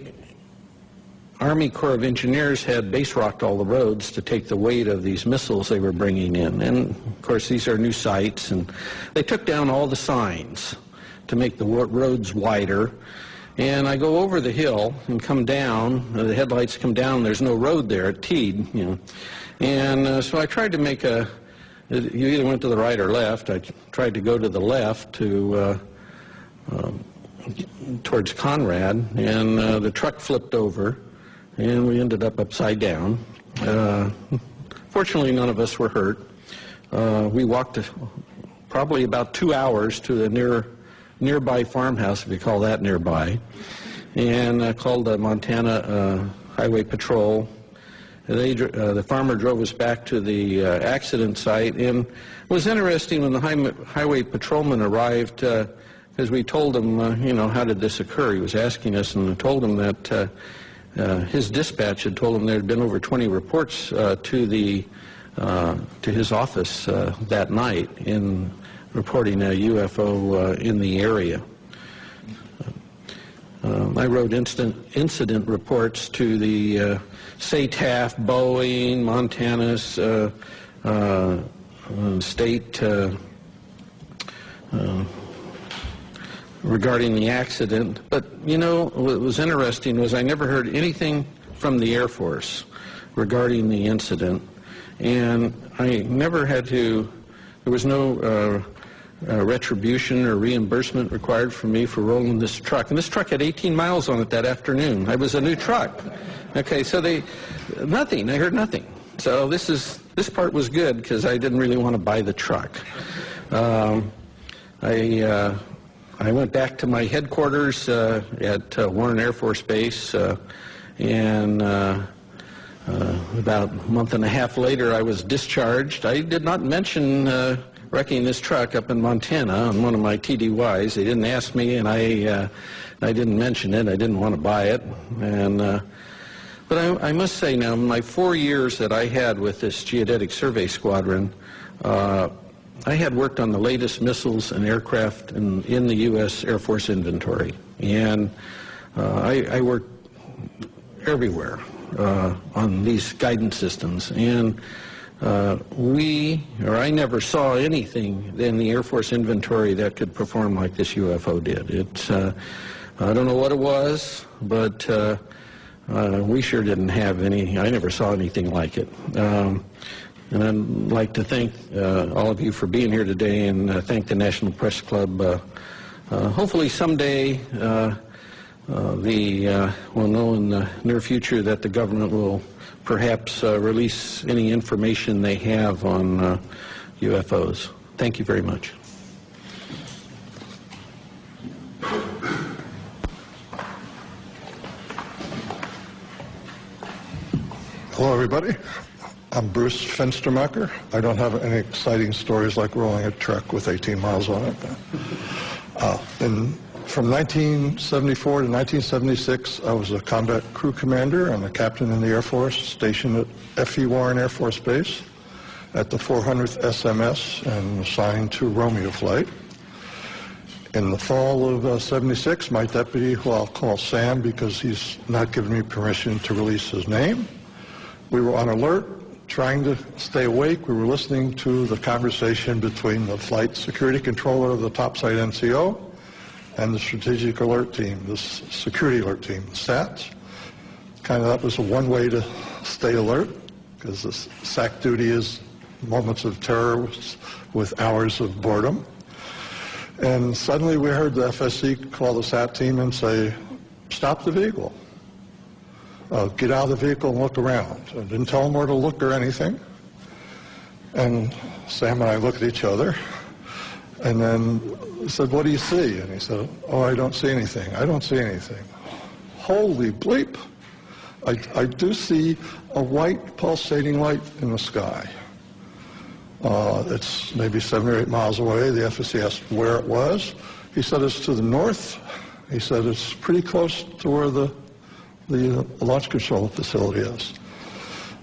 Army Corps of Engineers had base rocked all the roads to take the weight of these missiles they were bringing in. And of course, these are new sites, and they took down all the signs to make the roads wider. And I go over the hill and come down, the headlights come down, there's no road there at Teed, And so I tried to make you either went to the right or left. I tried to go to the left towards Conrad, and the truck flipped over, and we ended up upside down. Fortunately, none of us were hurt. We walked probably about 2 hours to the nearby farmhouse, if you call that nearby, and called the Montana Highway Patrol, the farmer drove us back to the accident site, and it was interesting when the highway patrolman arrived, because we told him, you know, how did this occur? He was asking us, and I told him that his dispatch had told him there had been over 20 reports to his office that night in reporting a UFO in the area. I wrote incident reports to the SATAF, Boeing, Montana's state regarding the accident. But, you know, what was interesting was I never heard anything from the Air Force regarding the incident, and I never had to, there was no retribution or reimbursement required from me for rolling this truck. And this truck had 18 miles on it that afternoon. It was a new truck. Okay, so nothing. I heard nothing. So this part was good because I didn't really want to buy the truck. I went back to my headquarters at Warren Air Force Base, and about a month and a half later I was discharged. I did not mention wrecking this truck up in Montana on one of my TDYs. They didn't ask me, and I didn't mention it. I didn't want to buy it. But I must say now, in my 4 years that I had with this Geodetic Survey Squadron, I had worked on the latest missiles and aircraft in the U.S. Air Force inventory. And I worked everywhere on these guidance systems. And I never saw anything in the Air Force inventory that could perform like this UFO did. I don't know what it was, but we sure didn't have any. I never saw anything like it. And I'd like to thank all of you for being here today, and thank the National Press Club. Hopefully someday we'll know in the near future that the government will perhaps release any information they have on UFOs. Thank you very much. Hello, everybody. I'm Bruce Fenstermacher. I don't have any exciting stories like rolling a truck with 18 miles on it. From 1974 to 1976, I was a combat crew commander and a captain in the Air Force, stationed at F.E. Warren Air Force Base at the 400th SMS and assigned to Romeo Flight. In the fall of 76, my deputy, who I'll call Sam because he's not given me permission to release his name, we were on alert, trying to stay awake. We were listening to the conversation between the flight security controller of the topside NCO and the strategic alert team, the security alert team, the SATs. That was one way to stay alert, because the SAC duty is moments of terror with hours of boredom. And suddenly we heard the FSC call the SAT team and say, stop the vehicle. Get out of the vehicle and look around. I didn't tell them where to look or anything. And Sam and I looked at each other, and then said, what do you see? And he said, oh, I don't see anything. I don't see anything. Holy bleep. I do see a white pulsating light in the sky. It's maybe 7 or 8 miles away. The FSC asked where it was. He said it's to the north. He said it's pretty close to where the launch control facility is.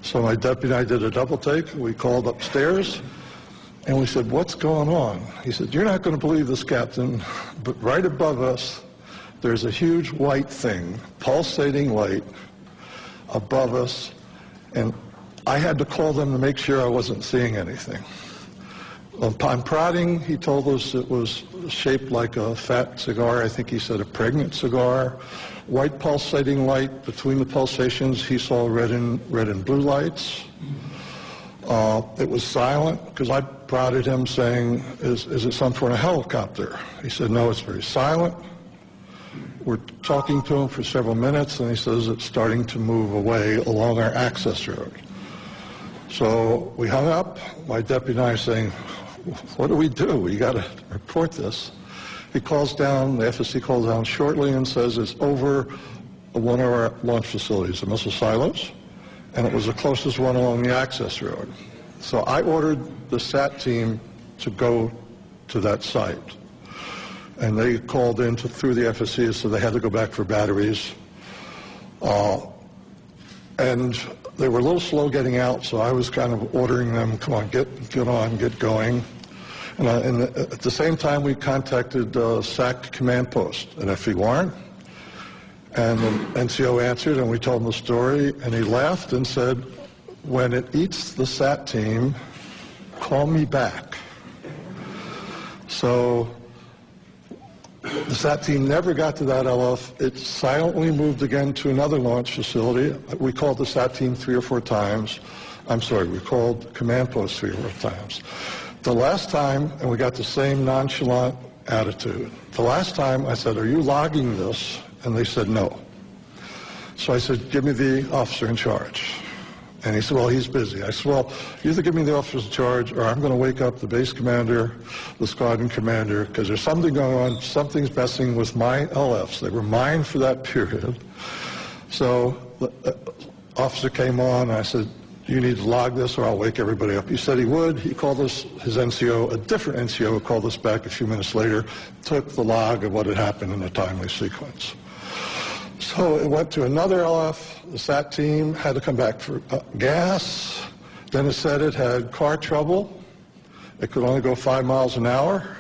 So my deputy and I did a double take. We called upstairs, and we said, what's going on? He said, you're not going to believe this, Captain, but right above us, there's a huge white thing, pulsating light above us, and I had to call them to make sure I wasn't seeing anything. Upon prodding, he told us it was shaped like a fat cigar. I think he said a pregnant cigar. White pulsating light. Between the pulsations, he saw red and blue lights. It was silent, because I prodded him saying, is it something for a helicopter? He said, no, it's very silent. We're talking to him for several minutes, and he says it's starting to move away along our access road. So we hung up. My deputy and I are saying, what do? We got to report this. He calls down, the FSC calls down shortly and says it's over one of our launch facilities, the missile silos, and it was the closest one along the access road. So I ordered the SAT team to go to that site. And they called in through the FSC, so they had to go back for batteries. And they were a little slow getting out, so I was kind of ordering them, come on, get on, get going. And at the same time, we contacted SAC Command Post at FE Warren. And the NCO answered, and we told him the story, and he laughed and said, when it eats the SAT team, call me back. So the SAT team never got to that LF. It silently moved again to another launch facility. We called the SAT team 3 or 4 times. I'm sorry, we called Command Post 3 or 4 times. The last time, and we got the same nonchalant attitude. The last time I said, are you logging this? And they said no. So I said, give me the officer in charge. And he said, well, he's busy. I said, well, either give me the officer in charge or I'm going to wake up the base commander, the squadron commander, because there's something going on, something's messing with my LFs. They were mine for that period. So the officer came on, and I said, you need to log this or I'll wake everybody up. He said he would. He called us, his NCO, a different NCO called us back a few minutes later, took the log of what had happened in a timely sequence. So it went to another LF. The SAT team had to come back for gas. Then it said it had car trouble. It could only go 5 miles an hour.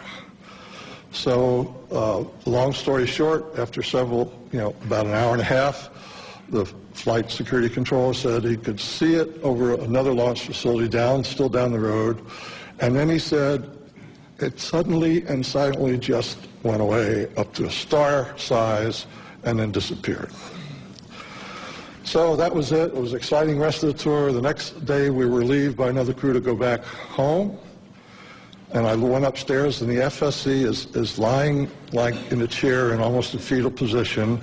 So long story short, after several, about an hour and a half, the flight security controller said he could see it over another launch facility still down the road. And then he said it suddenly and silently just went away up to a star size and then disappeared. So that was it. It was an exciting rest of the tour. The next day we were relieved by another crew to go back home. And I went upstairs, and the FSC is lying like in a chair in almost a fetal position.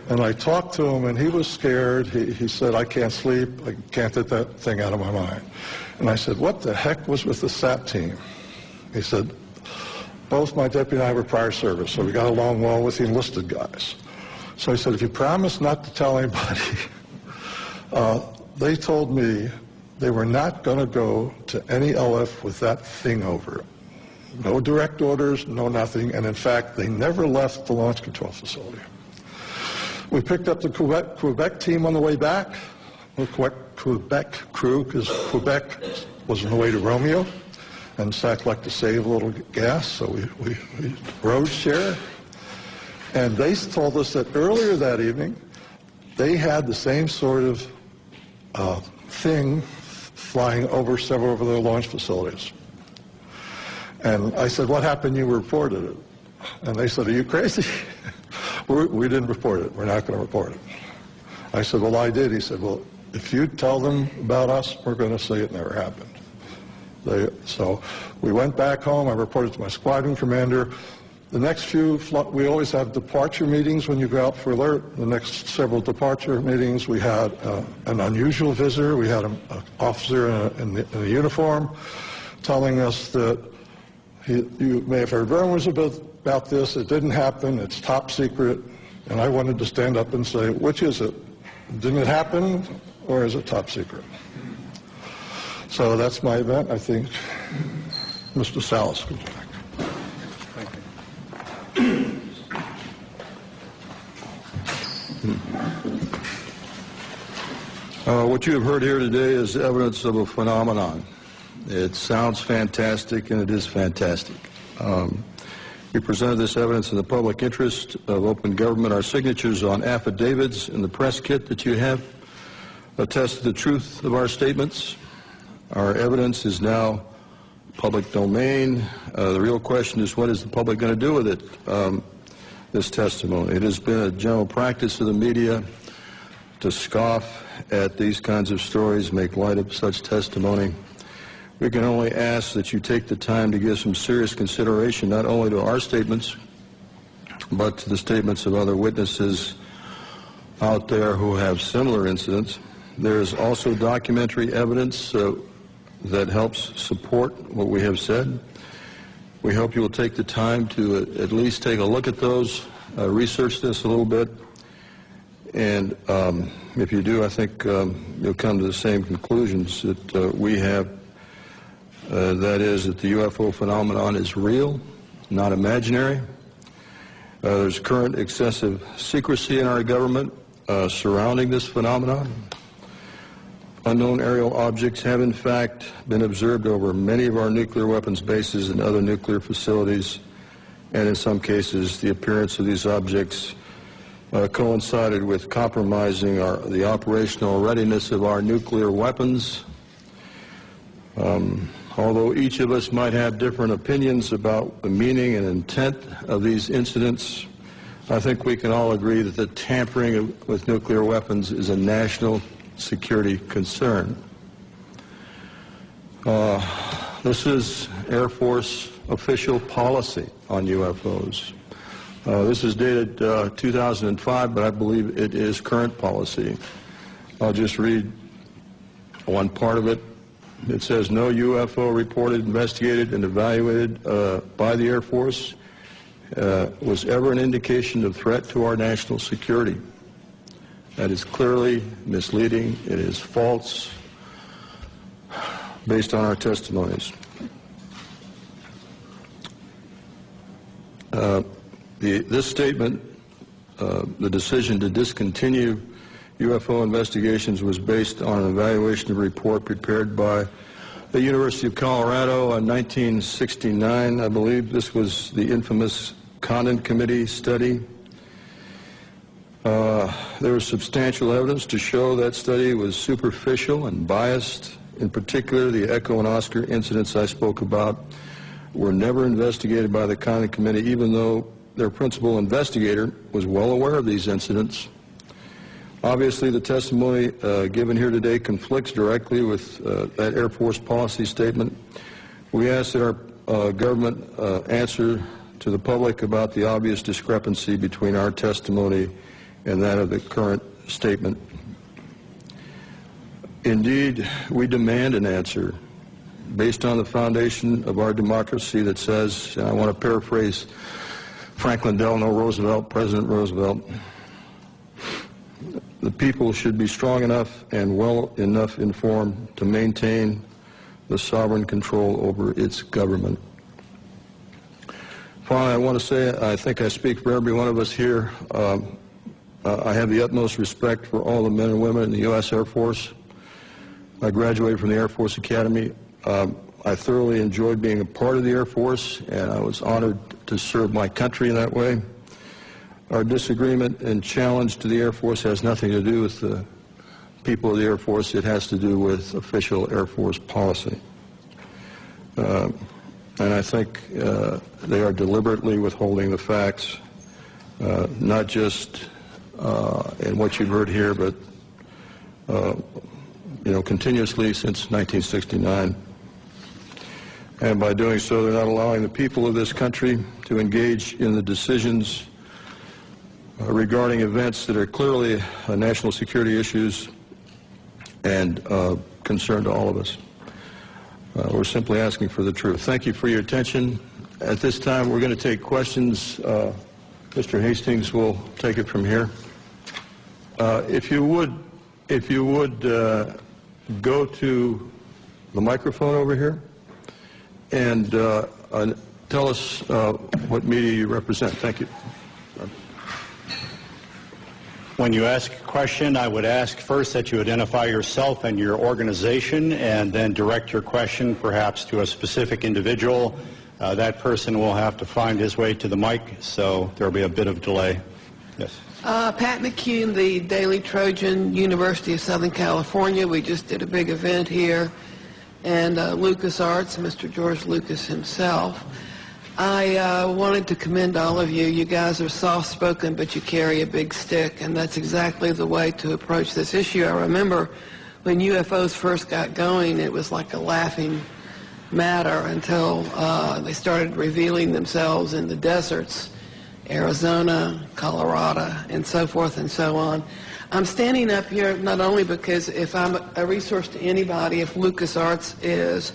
And I talked to him, and he was scared. He said, I can't sleep. I can't get that thing out of my mind. And I said, what the heck was with the SAT team? He said, both my deputy and I were prior service, so we got along well with the enlisted guys. So he said, if you promise not to tell anybody, they told me they were not going to go to any LF with that thing over it. No direct orders, no nothing, and in fact, they never left the launch control facility. We picked up the Quebec team on the way back, the Quebec crew, because Quebec was on the way to Romeo, and SAC liked to save a little gas, so we road share. And they told us that earlier that evening, they had the same sort of thing flying over several of their launch facilities. And I said, what happened? You reported it. And they said, are you crazy? We didn't report it. We're not going to report it. I said, well, I did. He said, well, if you tell them about us, we're going to say it never happened. So we went back home. I reported to my squadron commander. The next few, we always have departure meetings when you go out for alert. The next several departure meetings, we had an unusual visitor. We had an officer in a uniform telling us that you may have heard rumors about this. It didn't happen. It's top secret. And I wanted to stand up and say, which is it? Didn't it happen, or is it top secret? So that's my event. I think Mr. Salas could back. What you have heard here today is evidence of a phenomenon. It sounds fantastic, and it is fantastic. We presented this evidence in the public interest of open government. Our signatures on affidavits in the press kit that you have attest to the truth of our statements. Our evidence is now public domain. The real question is, what is the public going to do with it, this testimony? It has been a general practice of the media to scoff at these kinds of stories, make light of such testimony. We can only ask that you take the time to give some serious consideration not only to our statements, but to the statements of other witnesses out there who have similar incidents. There is also documentary evidence that helps support what we have said. We hope you will take the time to at least take a look at those, research this a little bit, And if you do, I think you'll come to the same conclusions that we have. That is that the UFO phenomenon is real, not imaginary. There's current excessive secrecy in our government surrounding this phenomenon. Unknown aerial objects have in fact been observed over many of our nuclear weapons bases and other nuclear facilities, and in some cases the appearance of these objects coincided with compromising the operational readiness of our nuclear weapons. Although each of us might have different opinions about the meaning and intent of these incidents, I think we can all agree that the tampering with nuclear weapons is a national security concern. This is Air Force official policy on UFOs. This is dated 2005, but I believe it is current policy. I'll just read one part of it. It says, no UFO reported, investigated, and evaluated by the Air Force was ever an indication of threat to our national security. That is clearly misleading. It is false based on our testimonies. This statement, the decision to discontinue UFO investigations, was based on an evaluation report prepared by the University of Colorado in 1969. I believe this was the infamous Condon Committee study. There was substantial evidence to show that study was superficial and biased. In particular, the Echo and Oscar incidents I spoke about were never investigated by the Condon Committee, even though their principal investigator was well aware of these incidents. Obviously, the testimony given here today conflicts directly with that Air Force policy statement. We ask that our government answer to the public about the obvious discrepancy between our testimony and that of the current statement. Indeed, we demand an answer based on the foundation of our democracy that says, and I want to paraphrase Franklin Delano Roosevelt, President Roosevelt, the people should be strong enough and well enough informed to maintain the sovereign control over its government. Finally, I want to say, I think I speak for every one of us here, I have the utmost respect for all the men and women in the U.S. Air Force. I graduated from the Air Force Academy. I thoroughly enjoyed being a part of the Air Force, and I was honored to serve my country in that way. Our disagreement and challenge to the Air Force has nothing to do with the people of the Air Force. It has to do with official Air Force policy. And I think they are deliberately withholding the facts, not just in what you've heard here, but continuously since 1969. And by doing so, they're not allowing the people of this country to engage in the decisions regarding events that are clearly national security issues and concern to all of us. We're simply asking for the truth. Thank you for your attention. At this time, we're going to take questions. Mr. Hastings will take it from here. If you would go to the microphone over here and tell us what media you represent. Thank you. When you ask a question, I would ask first that you identify yourself and your organization, and then direct your question perhaps to a specific individual. That person will have to find his way to the mic, so there will be a bit of delay. Yes. Pat McCune, the Daily Trojan, University of Southern California. We just did a big event here, and LucasArts, Mr. George Lucas himself. I wanted to commend all of you. You guys are soft-spoken, but you carry a big stick, and that's exactly the way to approach this issue. I remember when UFOs first got going, it was like a laughing matter until they started revealing themselves in the deserts, Arizona, Colorado, and so forth and so on. I'm standing up here not only because if I'm a resource to anybody, if LucasArts is,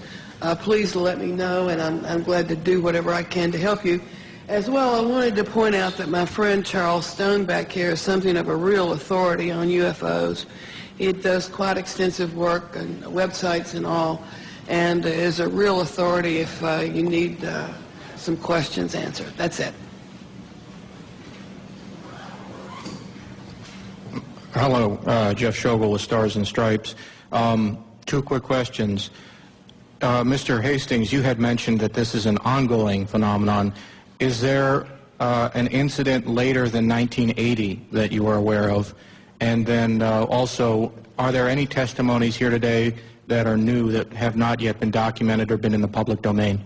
please let me know, and I'm glad to do whatever I can to help you. As well, I wanted to point out that my friend Charles Stone back here is something of a real authority on UFOs. He does quite extensive work on websites and all, and is a real authority if you need some questions answered. That's it. Hello, Jeff Schogel with Stars and Stripes. Two quick questions. Mr. Hastings, you had mentioned that this is an ongoing phenomenon. Is there an incident later than 1980 that you are aware of? And then also, are there any testimonies here today that are new that have not yet been documented or been in the public domain?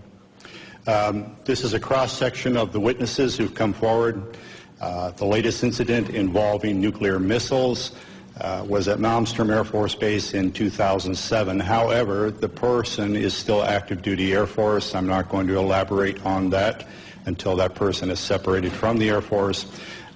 This is a cross-section of the witnesses who've come forward. The latest incident involving nuclear missiles was at Malmstrom Air Force Base in 2007. However, the person is still active duty Air Force. I'm not going to elaborate on that until that person is separated from the Air Force.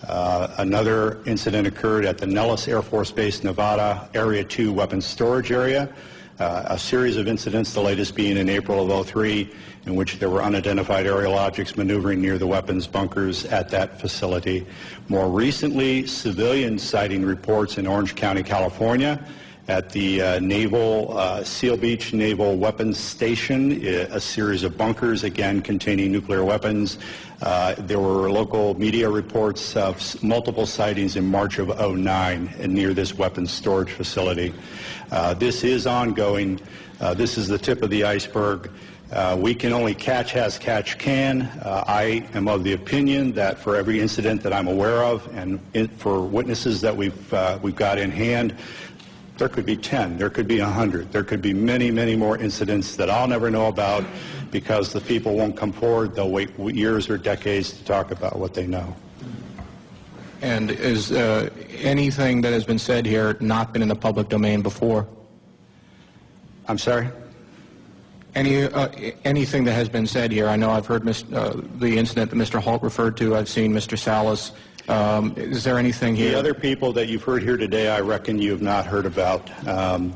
Another incident occurred at the Nellis Air Force Base, Nevada, Area 2 weapons storage area. A series of incidents, the latest being in April of 2003, in which there were unidentified aerial objects maneuvering near the weapons bunkers at that facility. More recently, civilian sighting reports in Orange County, California, at the Seal Beach Naval Weapons Station, a series of bunkers, again, containing nuclear weapons. There were local media reports of multiple sightings in March of 2009 near this weapons storage facility. This is ongoing. This is the tip of the iceberg. We can only catch as catch can. I am of the opinion that for every incident that I'm aware of, and for witnesses that we've got in hand, there could be 10, there could be 100, there could be many, many more incidents that I'll never know about because the people won't come forward. They'll wait years or decades to talk about what they know. And is anything that has been said here not been in the public domain before? I'm sorry? Anything that has been said here? I know I've heard the incident that Mr. Holt referred to. I've seen Mr. Salas. Is there anything here? The other people that you've heard here today, I reckon you have not heard about.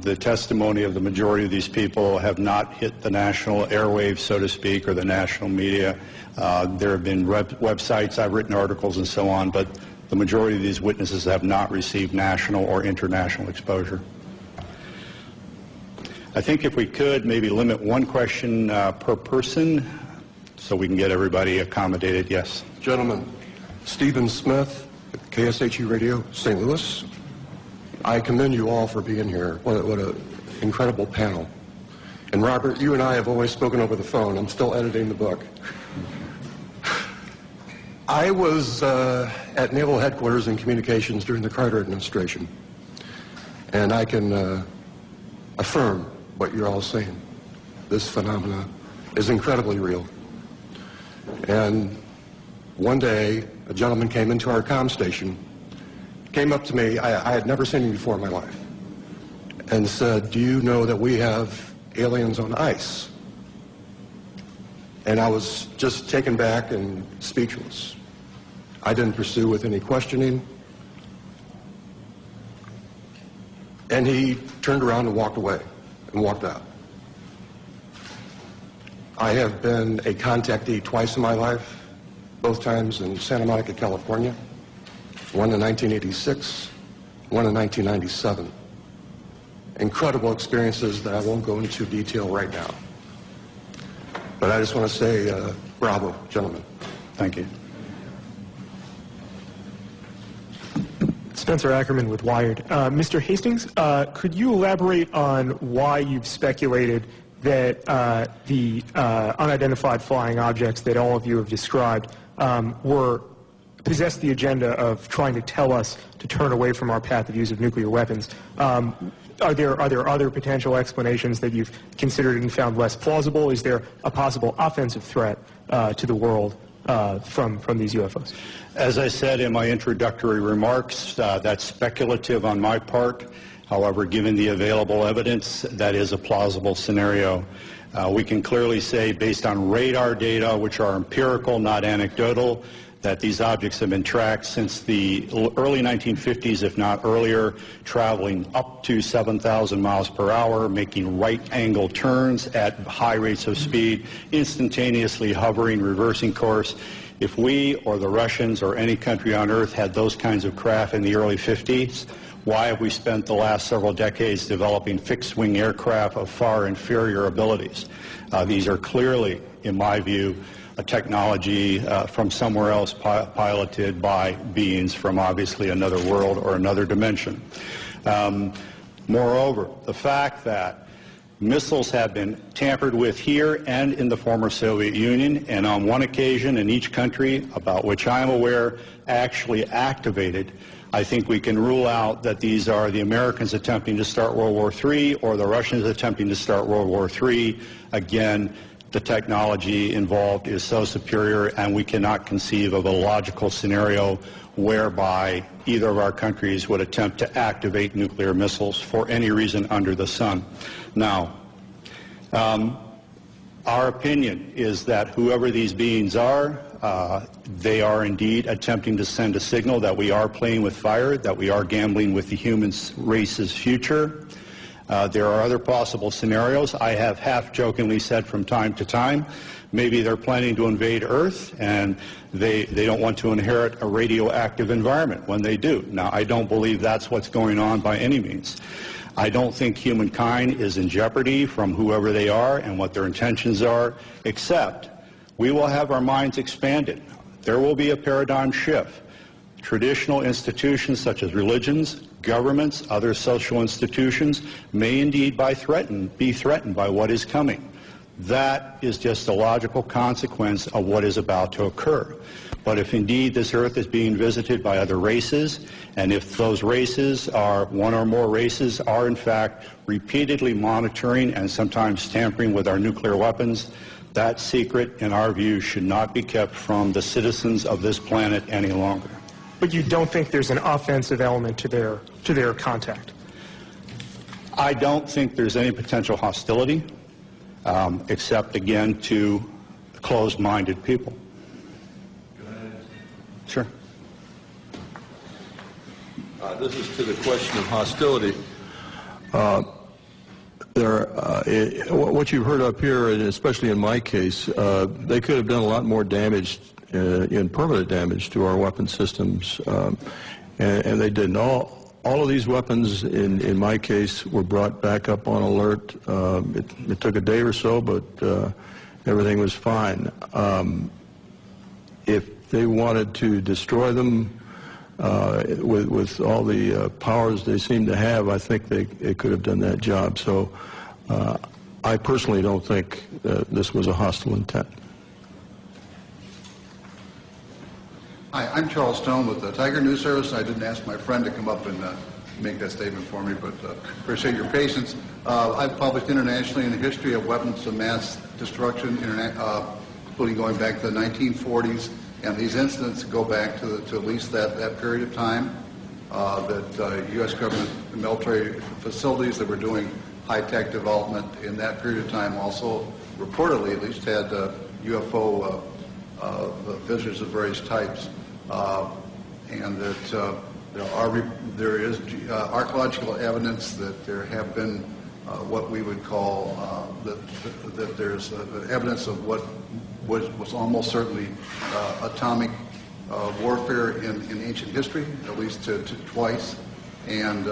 The testimony of the majority of these people have not hit the national airwaves, so to speak, or the national media. There have been websites, I've written articles and so on, but the majority of these witnesses have not received national or international exposure. I think if we could maybe limit one question per person so we can get everybody accommodated. Yes. Gentlemen, Stephen Smith, KSHE Radio, St. Louis. I commend you all for being here. What an incredible panel. And Robert, you and I have always spoken over the phone. I'm still editing the book. I was at Naval Headquarters in Communications during the Carter administration. And I can affirm what you're all saying. This phenomena is incredibly real. And one day, a gentleman came into our comm station, came up to me, I had never seen him before in my life, and said, "Do you know that we have aliens on ice?" And I was just taken back and speechless. I didn't pursue with any questioning. And he turned around and walked away and walked out. I have been a contactee twice in my life, both times in Santa Monica, California, one in 1986, one in 1997. Incredible experiences that I won't go into detail right now. But I just want to say, bravo, gentlemen. Thank you. Spencer Ackerman with Wired. Mr. Hastings, could you elaborate on why you've speculated that the unidentified flying objects that all of you have described possessed the agenda of trying to tell us to turn away from our path of use of nuclear weapons? Are there other potential explanations that you've considered and found less plausible? Is there a possible offensive threat to the world from these UFOs? As I said in my introductory remarks, that's speculative on my part. However, given the available evidence, that is a plausible scenario. We can clearly say, based on radar data, which are empirical, not anecdotal, that these objects have been tracked since the early 1950s, if not earlier, traveling up to 7,000 miles per hour, making right-angle turns at high rates of speed, instantaneously hovering, reversing course. If we or the Russians or any country on earth had those kinds of craft in the early 50s, why have we spent the last several decades developing fixed-wing aircraft of far inferior abilities? These are clearly, in my view, a technology from somewhere else piloted by beings from obviously another world or another dimension. Moreover, the fact that missiles have been tampered with here and in the former Soviet Union, and on one occasion in each country, about which I am aware, actually activated, I think we can rule out that these are the Americans attempting to start World War III or the Russians attempting to start World War III. Again, the technology involved is so superior, and we cannot conceive of a logical scenario whereby either of our countries would attempt to activate nuclear missiles for any reason under the sun. Now, our opinion is that whoever these beings are, they are indeed attempting to send a signal that we are playing with fire, that we are gambling with the human race's future. There are other possible scenarios. I have half-jokingly said from time to time, maybe they're planning to invade Earth and they don't want to inherit a radioactive environment when they do. Now, I don't believe that's what's going on by any means. I don't think humankind is in jeopardy from whoever they are and what their intentions are, except we will have our minds expanded. There will be a paradigm shift. Traditional institutions such as religions, governments, other social institutions may indeed be threatened by what is coming. That is just a logical consequence of what is about to occur. But if indeed this earth is being visited by other races, and if those races are, one or more races, are in fact repeatedly monitoring and sometimes tampering with our nuclear weapons, that secret, in our view, should not be kept from the citizens of this planet any longer. But you don't think there's an offensive element to their contact? I don't think there's any potential hostility, except, again, to closed-minded people. Sure. This is to the question of hostility. What you've heard up here, and especially in my case, they could have done a lot more damage, in permanent damage to our weapon systems, and they didn't. All of these weapons, in my case, were brought back up on alert. It took a day or so, but everything was fine. If they wanted to destroy them with all the powers they seem to have, I think they could have done that job. So I personally don't think this was a hostile intent. Hi, I'm Charles Stone with the Tiger News Service. I didn't ask my friend to come up and make that statement for me, but appreciate your patience. I've published internationally in the history of weapons of mass destruction, including going back to the 1940s, and these incidents go back to at least that period of time, that U.S. government military facilities that were doing high-tech development in that period of time also reportedly at least had UFO visitors of various types, and that there is archaeological evidence that there have been what we would call that there's evidence of what was almost certainly atomic warfare in ancient history, at least twice, and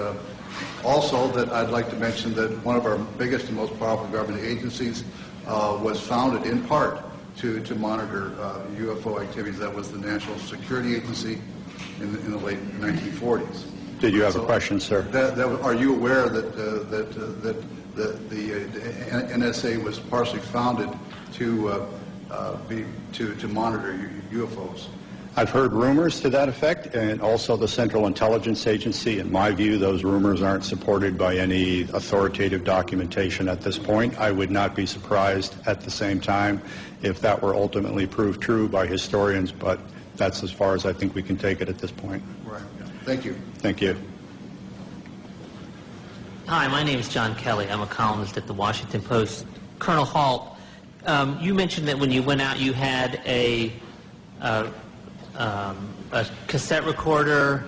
also that I'd like to mention that one of our biggest and most powerful government agencies was founded in part to monitor UFO activities. That was the National Security Agency in the late 1940s. Did you have a question, sir? Are you aware that the NSA was partially founded to monitor UFOs? I've heard rumors to that effect, and also the Central Intelligence Agency. In my view, those rumors aren't supported by any authoritative documentation at this point. I would not be surprised at the same time if that were ultimately proved true by historians, but that's as far as I think we can take it at this point. Right. Thank you. Thank you. Hi, my name is John Kelly. I'm a columnist at the Washington Post. Colonel Halt, you mentioned that when you went out you had a cassette recorder,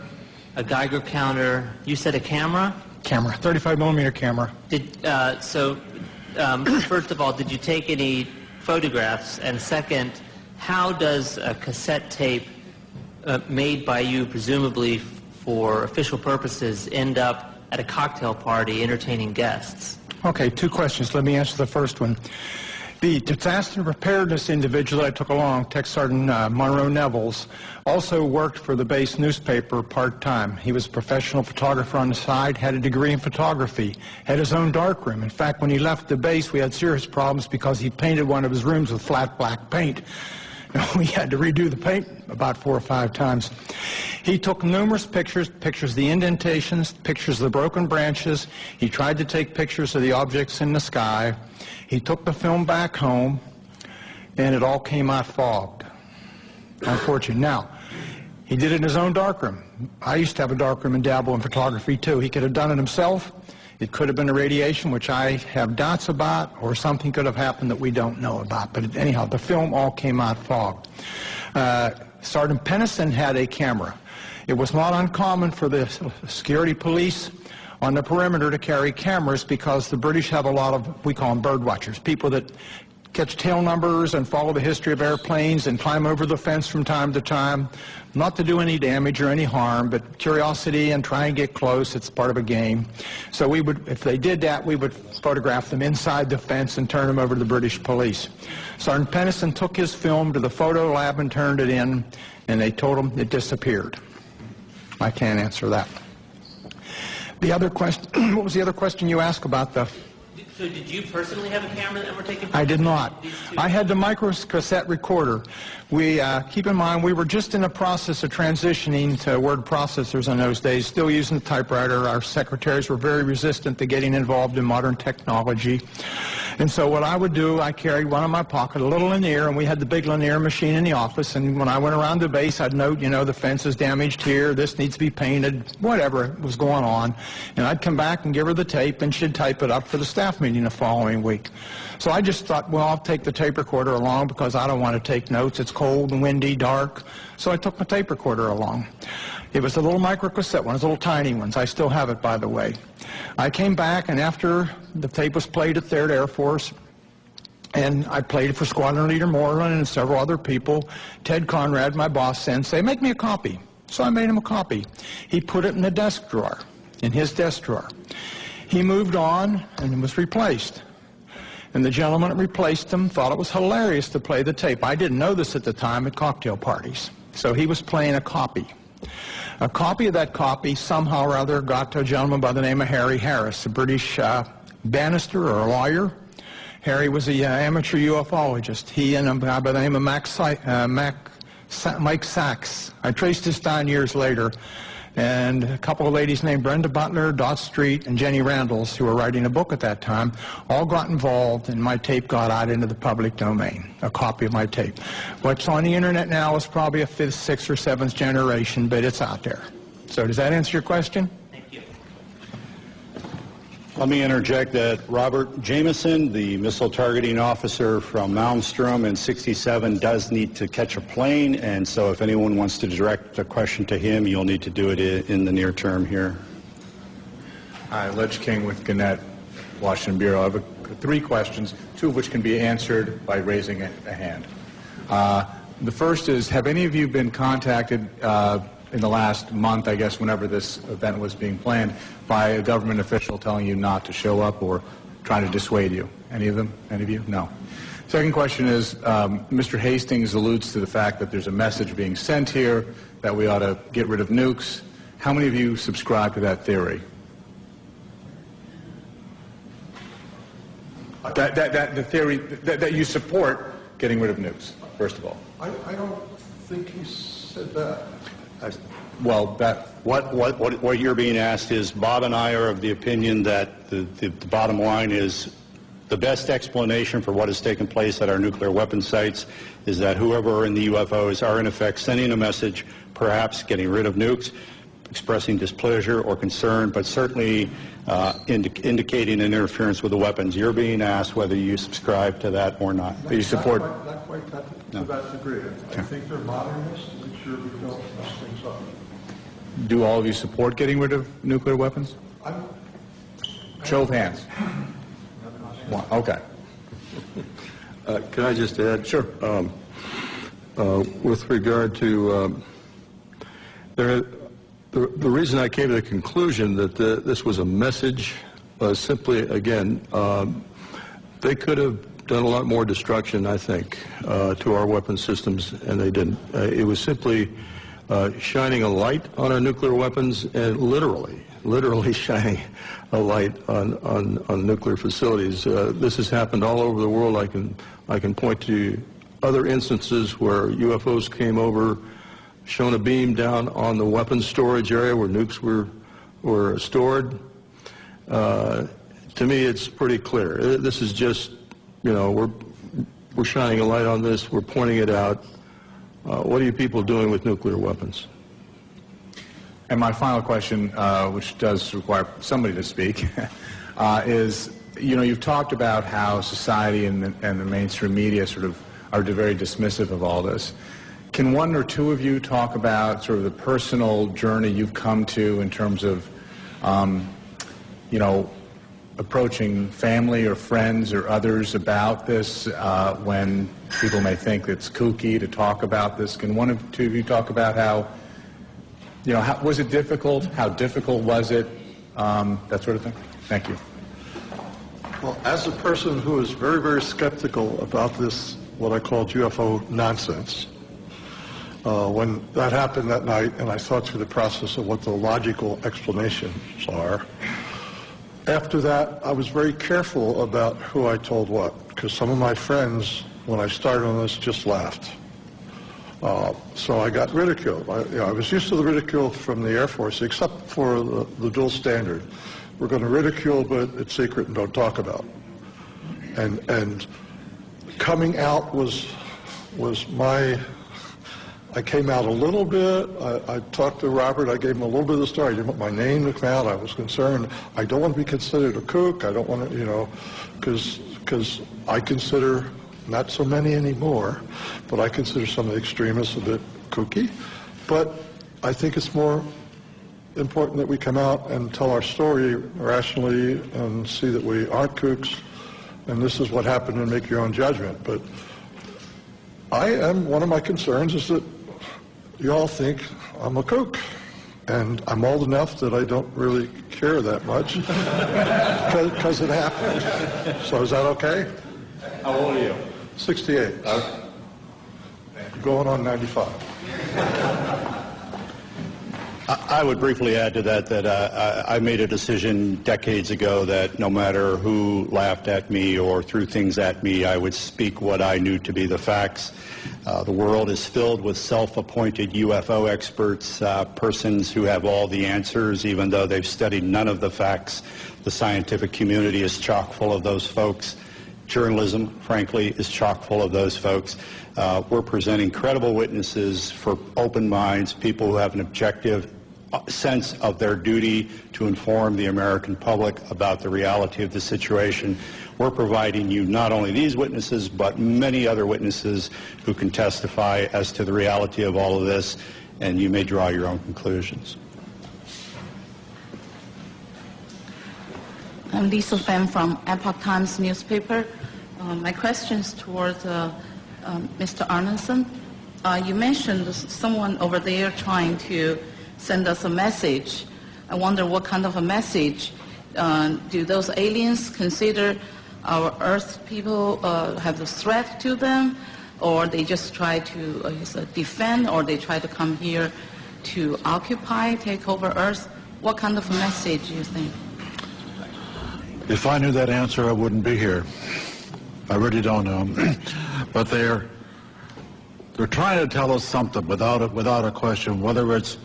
a Geiger counter. You said a camera? Camera, 35 millimeter camera. First of all, did you take any photographs? And second, how does a cassette tape made by you, presumably for official purposes, end up at a cocktail party entertaining guests? Okay, two questions. Let me answer the first one. The disaster preparedness individual that I took along, Tech Sergeant Monroe Nevels, also worked for the base newspaper part-time. He was a professional photographer on the side, had a degree in photography, had his own darkroom. In fact, when he left the base, we had serious problems because he painted one of his rooms with flat black paint. We had to redo the paint about 4 or 5 times. He took numerous pictures of the indentations, pictures of the broken branches. He tried to take pictures of the objects in the sky. He took the film back home, and it all came out fogged. Unfortunately. Now, he did it in his own darkroom. I used to have a darkroom and dabble in photography, too. He could have done it himself. It could have been a radiation, which I have doubts about, or something could have happened that we don't know about. But anyhow, the film all came out fogged. Sergeant Pennison had a camera. It was not uncommon for the security police on the perimeter to carry cameras because the British have a lot of, we call them bird watchers, people that catch tail numbers and follow the history of airplanes and climb over the fence from time to time, not to do any damage or any harm, but curiosity and try and get close. It's part of a game. So we would, if they did that, we would photograph them inside the fence and turn them over to the British police. Sergeant Pennison took his film to the photo lab and turned it in, and they told him it disappeared. I can't answer that. The other question, what was the other question you asked about the... So did you personally have a camera that were taking pictures? I did not. I had the microcassette recorder. We, keep in mind, we were just in the process of transitioning to word processors in those days, still using the typewriter. Our secretaries were very resistant to getting involved in modern technology. And so what I would do, I carried one in my pocket, a little linear, and we had the big linear machine in the office, and when I went around the base, I'd note, you know, the fence is damaged here, this needs to be painted, whatever was going on. And I'd come back and give her the tape, and she'd type it up for the staff meeting the following week. So I just thought, well, I'll take the tape recorder along because I don't want to take notes. It's cold and windy, dark. So I took my tape recorder along. It was a little microcassette one, little tiny ones. I still have it, by the way. I came back, and after the tape was played at 3rd Air Force, and I played it for Squadron Leader Moreland and several other people, Ted Conrad, my boss, said, make me a copy. So I made him a copy. He put it in the desk drawer, in his desk drawer. He moved on and was replaced. And the gentleman that replaced him thought it was hilarious to play the tape. I didn't know this at the time at cocktail parties. So he was playing a copy. A copy of that copy somehow or other got to a gentleman by the name of Harry Harris, a British barrister or a lawyer. Harry was an amateur ufologist. He and a guy by the name of Mike Sachs. I traced this down years later. And a couple of ladies named Brenda Butler, Dot Street, and Jenny Randalls, who were writing a book at that time, all got involved, and my tape got out into the public domain, a copy of my tape. What's on the internet now is probably a 5th, 6th, or 7th generation, but it's out there. So does that answer your question? Thank you. Let me interject that Robert Jameson, the missile targeting officer from Malmstrom in '67, does need to catch a plane, and so if anyone wants to direct a question to him, you'll need to do it in the near term here. Hi, Ledge King with Gannett, Washington Bureau. I have 3 questions, 2 of which can be answered by raising a hand. The first is, have any of you been contacted in the last month, I guess, whenever this event was being planned, by a government official telling you not to show up or trying to dissuade you? Any of them? Any of you? No. Second question is, Mr. Hastings alludes to the fact that there's a message being sent here that we ought to get rid of nukes. How many of you subscribe to that theory? The theory that you support getting rid of nukes, first of all. I don't think he said that. Well, what you're being asked is, Bob and I are of the opinion that the bottom line is the best explanation for what has taken place at our nuclear weapon sites is that whoever are in the UFOs are in effect sending a message, perhaps getting rid of nukes, expressing displeasure or concern, but certainly indicating an interference with the weapons. You're being asked whether you subscribe to that or not. You support? Not quite to that degree. I think they're modernists and make sure we don't mess things up. Do all of you support getting rid of nuclear weapons? Show of hands. Okay. Can I just add? Sure. with regard to the reason I came to the conclusion that this was a message was simply, again, they could have done a lot more destruction, I think, to our weapon systems, and they didn't. It was simply shining a light on our nuclear weapons, and literally shining a light on nuclear facilities. This has happened all over the world. I can point to other instances where UFOs came over, shone a beam down on the weapons storage area where nukes were stored. To me, it's pretty clear. This is just, we're shining a light on this. We're pointing it out. What are you people doing with nuclear weapons? And my final question, which does require somebody to speak, is, you've talked about how society and the mainstream media sort of are very dismissive of all this. Can one or two of you talk about sort of the personal journey you've come to in terms of, approaching family or friends or others about this when people may think it's kooky to talk about this? Can one or two of you talk about how, was it difficult? How difficult was it? That sort of thing. Thank you. Well, as a person who is very, very skeptical about this, what I call UFO nonsense, when that happened that night and I thought through the process of what the logical explanations are, after that I was very careful about who I told what, because some of my friends, when I started on this, just laughed. So I got ridiculed. I was used to the ridicule from the Air Force, except for the dual standard. We're going to ridicule, but it's secret and don't talk about. And coming out was my... I came out a little bit. I talked to Robert. I gave him a little bit of the story. I didn't want my name to come out. I was concerned. I don't want to be considered a kook. I don't want to, because I consider, not so many anymore, but I consider some of the extremists a bit kooky. But I think it's more important that we come out and tell our story rationally and see that we aren't kooks, and this is what happened, and make your own judgment. But one of my concerns is that you all think I'm a kook, and I'm old enough that I don't really care that much because it happened. So is that okay? How old are you? 68. Going on 95. I would briefly add to that I made a decision decades ago that no matter who laughed at me or threw things at me, I would speak what I knew to be the facts. The world is filled with self-appointed UFO experts, persons who have all the answers, even though they've studied none of the facts. The scientific community is chock full of those folks. Journalism, frankly, is chock full of those folks. We're presenting credible witnesses for open minds, people who have an objective sense of their duty to inform the American public about the reality of the situation. We're providing you not only these witnesses, but many other witnesses who can testify as to the reality of all of this, and you may draw your own conclusions. I'm Lisa Fan from Epoch Times newspaper. My question is towards Mr. Arneson. You mentioned someone over there trying to send us a message. I wonder what kind of a message. Do those aliens consider our Earth people have a threat to them, or they just try to defend, or they try to come here to occupy, take over Earth? What kind of a message do you think? If I knew that answer, I wouldn't be here. I really don't know. But they're trying to tell us something without a question. Whether it's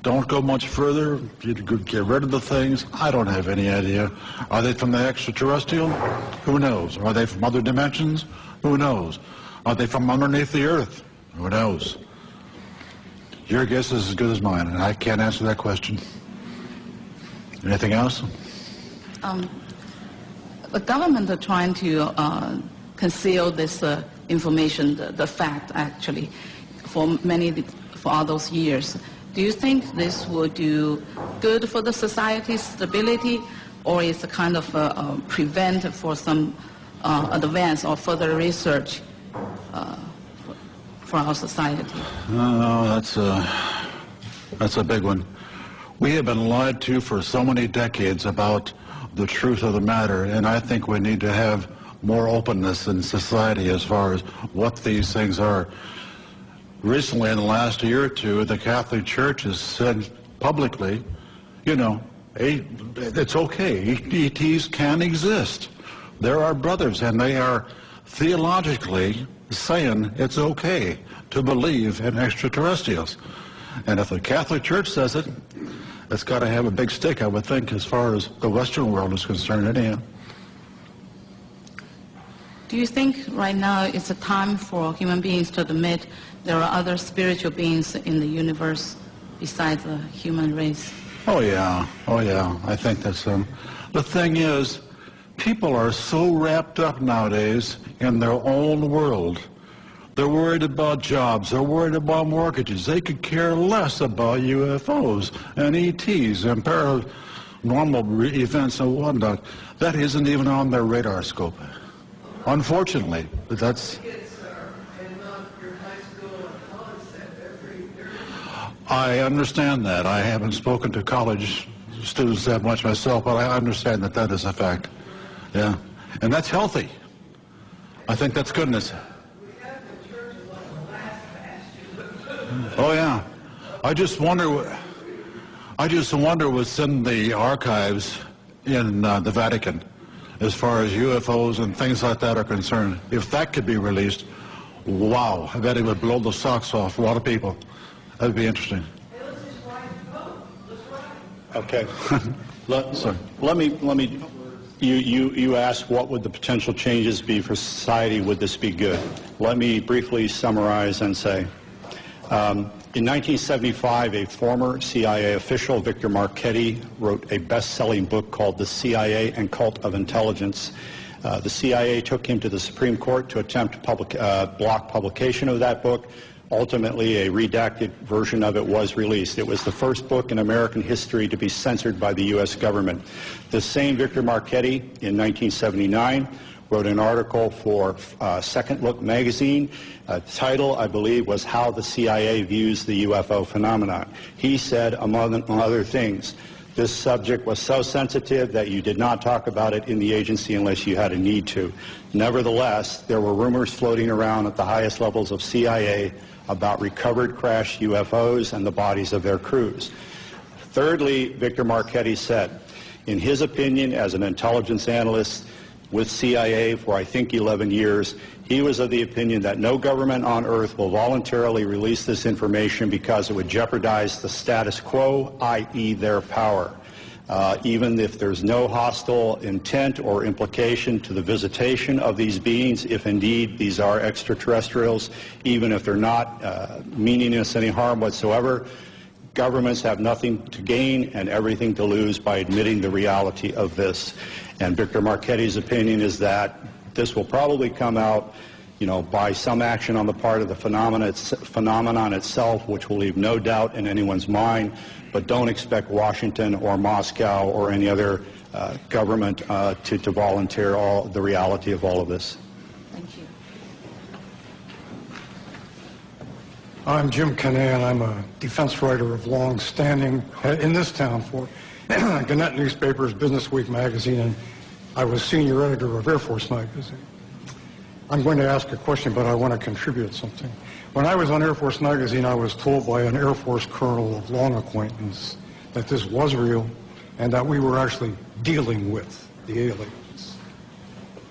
don't go much further, get rid of the things, I don't have any idea. Are they from the extraterrestrial? Who knows? Are they from other dimensions? Who knows? Are they from underneath the Earth? Who knows? Your guess is as good as mine, and I can't answer that question. Anything else? The government are trying to conceal this information, the fact actually, for all those years. Do you think this will do good for the society's stability, or is it kind of prevent for some advance or further research for our society? That's a big one. We have been lied to for so many decades about the truth of the matter, and I think we need to have more openness in society as far as what these things are. Recently, in the last year or two, the Catholic Church has said publicly, you know, it's okay. ETs can exist. They're our brothers, and they are theologically saying it's okay to believe in extraterrestrials. And if the Catholic Church says it, it's got to have a big stick, I would think, as far as the Western world is concerned anyhow. Do you think right now it's a time for human beings to admit there are other spiritual beings in the universe besides the human race? Oh yeah. I think that's the thing is, people are so wrapped up nowadays in their own world. They're worried about jobs. They're worried about mortgages. They could care less about UFOs and ETs and paranormal events and whatnot. That isn't even on their radar scope. Unfortunately, that's... I understand that. I haven't spoken to college students that much myself, but I understand that that is a fact. Yeah. And that's healthy. I think that's goodness. Oh, yeah. I just wonder what's in the archives in the Vatican as far as UFOs and things like that are concerned. If that could be released, wow, I bet it would blow the socks off a lot of people. That'd be interesting. Okay. Let me. You asked what would the potential changes be for society? Would this be good? Let me briefly summarize and say, in 1975, a former CIA official, Victor Marchetti, wrote a best-selling book called The CIA and Cult of Intelligence. The CIA took him to the Supreme Court to attempt block publication of that book. Ultimately, a redacted version of it was released. It was the first book in American history to be censored by the U.S. government. The same Victor Marchetti, in 1979, wrote an article for Second Look magazine. The title, I believe, was How the CIA Views the UFO Phenomenon. He said, among other things, this subject was so sensitive that you did not talk about it in the agency unless you had a need to. Nevertheless, there were rumors floating around at the highest levels of CIA about recovered crashed UFOs and the bodies of their crews. Thirdly, Victor Marchetti said, in his opinion, as an intelligence analyst with CIA for I think 11 years, he was of the opinion that no government on earth will voluntarily release this information because it would jeopardize the status quo, i.e. their power. Even if there's no hostile intent or implication to the visitation of these beings, if indeed these are extraterrestrials, even if they're not meaning us any harm whatsoever, governments have nothing to gain and everything to lose by admitting the reality of this. And Victor Marchetti's opinion is that this will probably come out, by some action on the part of the phenomenon itself, which will leave no doubt in anyone's mind, but don't expect Washington or Moscow or any other government to volunteer the reality of all of this. Thank you. I'm Jim Canan. I'm a defense writer of long standing in this town for Gannett Newspaper's Business Week magazine, and I was senior editor of Air Force magazine. I'm going to ask a question, but I want to contribute something. When I was on Air Force magazine, I was told by an Air Force colonel of long acquaintance that this was real and that we were actually dealing with the aliens.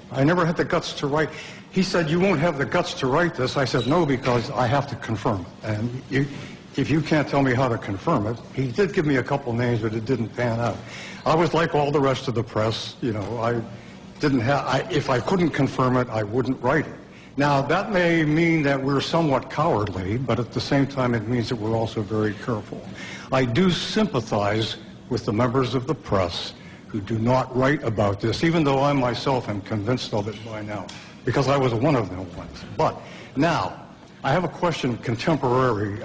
I never had the guts to write. He said, you won't have the guts to write this. I said, no, because I have to confirm it. And if you can't tell me how to confirm it, he did give me a couple names, but it didn't pan out. I was like all the rest of the press, if I couldn't confirm it, I wouldn't write it. Now, that may mean that we're somewhat cowardly, but at the same time, it means that we're also very careful. I do sympathize with the members of the press who do not write about this, even though I myself am convinced of it by now, because I was one of them once. But now, I have a question contemporary.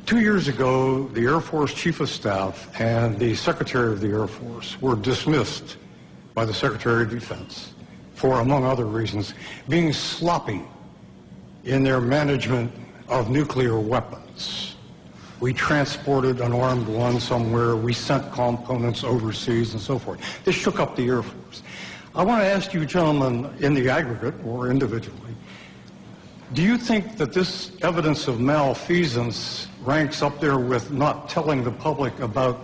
2 years ago, the Air Force Chief of Staff and the Secretary of the Air Force were dismissed by the Secretary of Defense for, among other reasons, being sloppy in their management of nuclear weapons. We transported an armed one somewhere, we sent components overseas and so forth. This shook up the Air Force. I want to ask you gentlemen, in the aggregate or individually, do you think that this evidence of malfeasance ranks up there with not telling the public about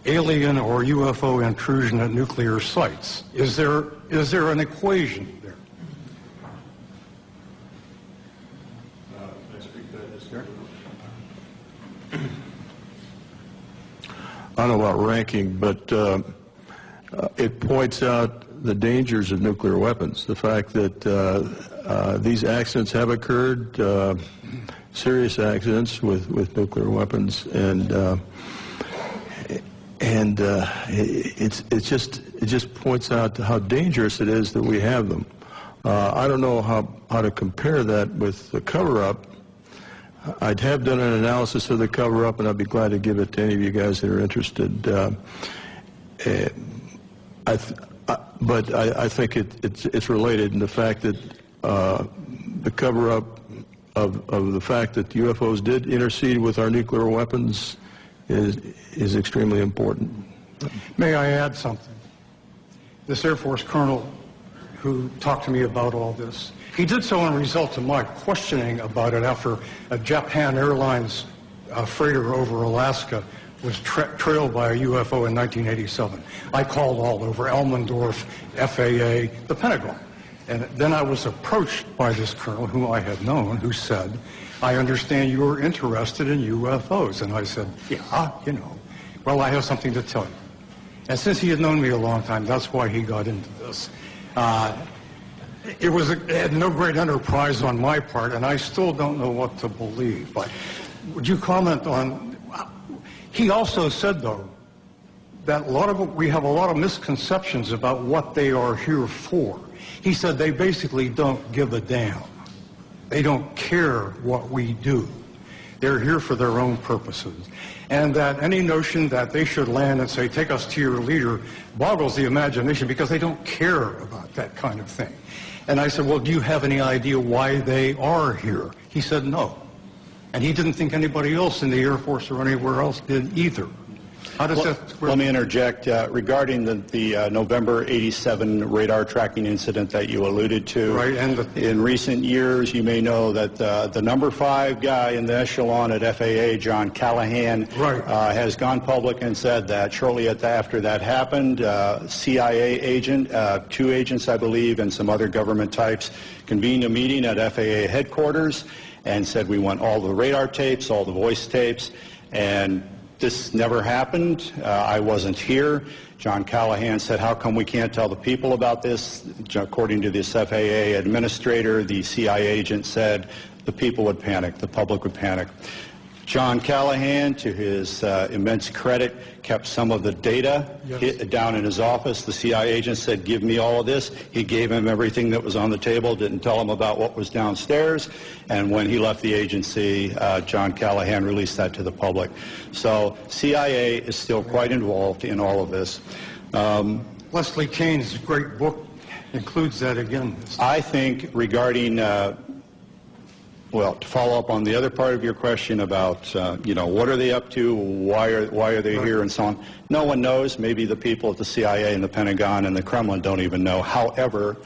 alien or UFO intrusion at nuclear sites? Is there an equation there? I don't know about ranking, but it points out the dangers of nuclear weapons. The fact that these accidents have occurred, serious accidents with nuclear weapons, and it just points out how dangerous it is that we have them. I don't know how to compare that with the cover-up. I'd have done an analysis of the cover-up, and I'd be glad to give it to any of you guys that are interested. But I think it's related in the fact that the cover-up of the fact that UFOs did intercede with our nuclear weapons is extremely important. May I add something? This Air Force colonel who talked to me about all this, he did so in result to my questioning about it after a Japan Airlines freighter over Alaska was trailed by a UFO in 1987. I called all over, Elmendorf, FAA, the Pentagon. And then I was approached by this colonel whom I had known, who said, I understand you are interested in UFOs. And I said, yeah, you know. Well, I have something to tell you. And since he had known me a long time, that's why he got into this. It had no great enterprise on my part, and I still don't know what to believe. But would you comment on... He also said, though, that we have a lot of misconceptions about what they are here for. He said they basically don't give a damn. They don't care what we do. They're here for their own purposes. And that any notion that they should land and say, take us to your leader, boggles the imagination because they don't care about that kind of thing. And I said, well, do you have any idea why they are here? He said, no. And he didn't think anybody else in the Air Force or anywhere else did either. How does that... Let me interject. Regarding the November 87 radar tracking incident that you alluded to, right, and in recent years, you may know that the number 5 guy in the echelon at FAA, John Callahan, right, has gone public and said that shortly after that happened, CIA agent, 2 agents, I believe, and some other government types convened a meeting at FAA headquarters and said we want all the radar tapes, all the voice tapes, and this never happened. I wasn't here. John Callahan said, how come we can't tell the people about this? According to this FAA administrator, the CIA agent said the people would panic, the public would panic. John Callahan, to his immense credit, kept some of the data down in his office. The CIA agent said, give me all of this. He gave him everything that was on the table, didn't tell him about what was downstairs. And when he left the agency, John Callahan released that to the public. So CIA is still quite involved in all of this. Leslie Kane's great book includes that again. I think regarding... well, to follow up on the other part of your question about, what are they up to, why are they here, and so on, no one knows. Maybe the people at the CIA and the Pentagon and the Kremlin don't even know. However,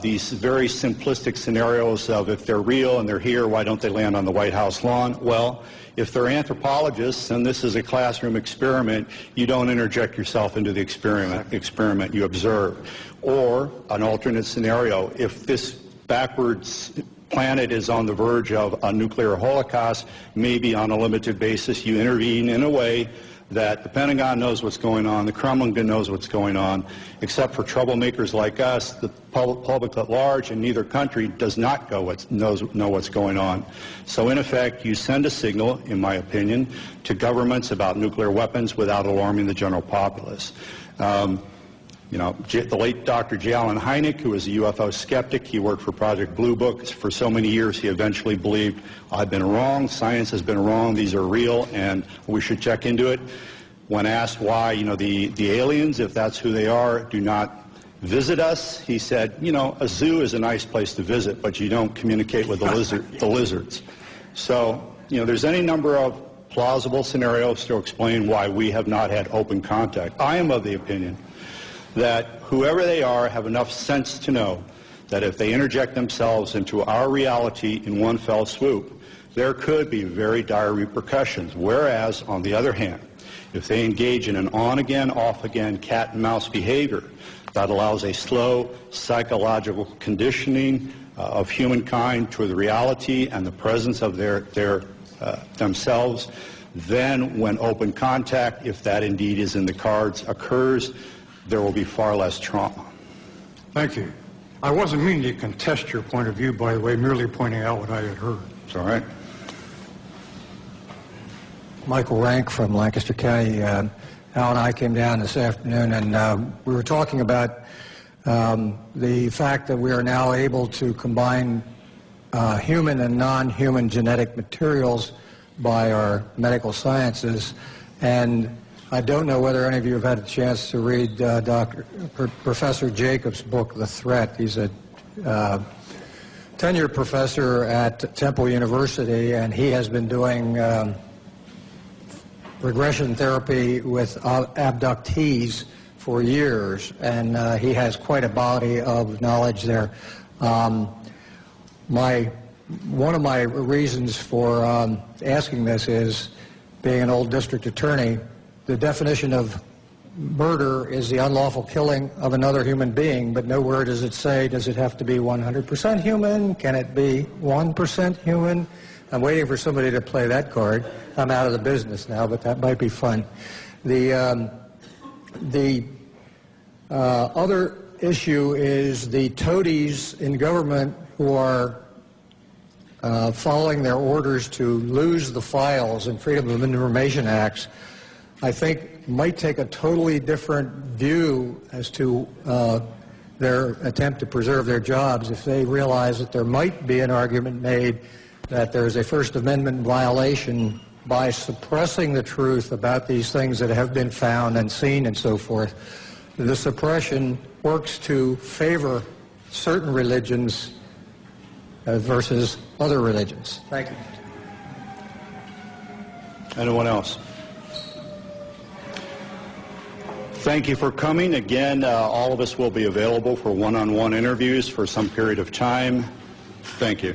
these very simplistic scenarios of if they're real and they're here, why don't they land on the White House lawn? Well, if they're anthropologists and this is a classroom experiment, you don't interject yourself into the experiment, you observe. Or an alternate scenario, if this backwards planet is on the verge of a nuclear holocaust, maybe on a limited basis you intervene in a way that the Pentagon knows what's going on, the Kremlin knows what's going on, except for troublemakers like us, the public at large in neither country does not know what's going on. So in effect, you send a signal, in my opinion, to governments about nuclear weapons without alarming the general populace. The late Dr. J. Allen Hynek, who was a UFO skeptic, he worked for Project Blue Book for so many years, he eventually believed, I've been wrong, science has been wrong, these are real, and we should check into it. When asked why, the aliens, if that's who they are, do not visit us. He said, you know, a zoo is a nice place to visit, but you don't communicate with the lizards. So, you know, there's any number of plausible scenarios to explain why we have not had open contact. I am of the opinion that whoever they are have enough sense to know that if they interject themselves into our reality in one fell swoop, there could be very dire repercussions. Whereas, on the other hand, if they engage in an on-again, off-again cat-and-mouse behavior that allows a slow psychological conditioning of humankind to the reality and the presence of themselves, then when open contact, if that indeed is in the cards, occurs, there will be far less trauma. Thank you. I wasn't meaning to contest your point of view, by the way, merely pointing out what I had heard. It's all right. Michael Rank from Lancaster County. Al and I came down this afternoon, and we were talking about the fact that we are now able to combine human and non-human genetic materials by our medical sciences. And I don't know whether any of you have had a chance to read Professor Jacobs' book, The Threat. He's a tenured professor at Temple University, and he has been doing regression therapy with abductees for years, and he has quite a body of knowledge there. One of my reasons for asking this is, being an old district attorney, the definition of murder is the unlawful killing of another human being, but nowhere does it say, does it have to be 100% human? Can it be 1% human? I'm waiting for somebody to play that card. I'm out of the business now, but that might be fun. The other issue is the toadies in government who are following their orders to lose the files in Freedom of Information Acts, I think might take a totally different view as to their attempt to preserve their jobs if they realize that there might be an argument made that there's a First Amendment violation by suppressing the truth about these things that have been found and seen and so forth. The suppression works to favor certain religions versus other religions. Thank you. Anyone else? Thank you for coming. Again, all of us will be available for one-on-one interviews for some period of time. Thank you.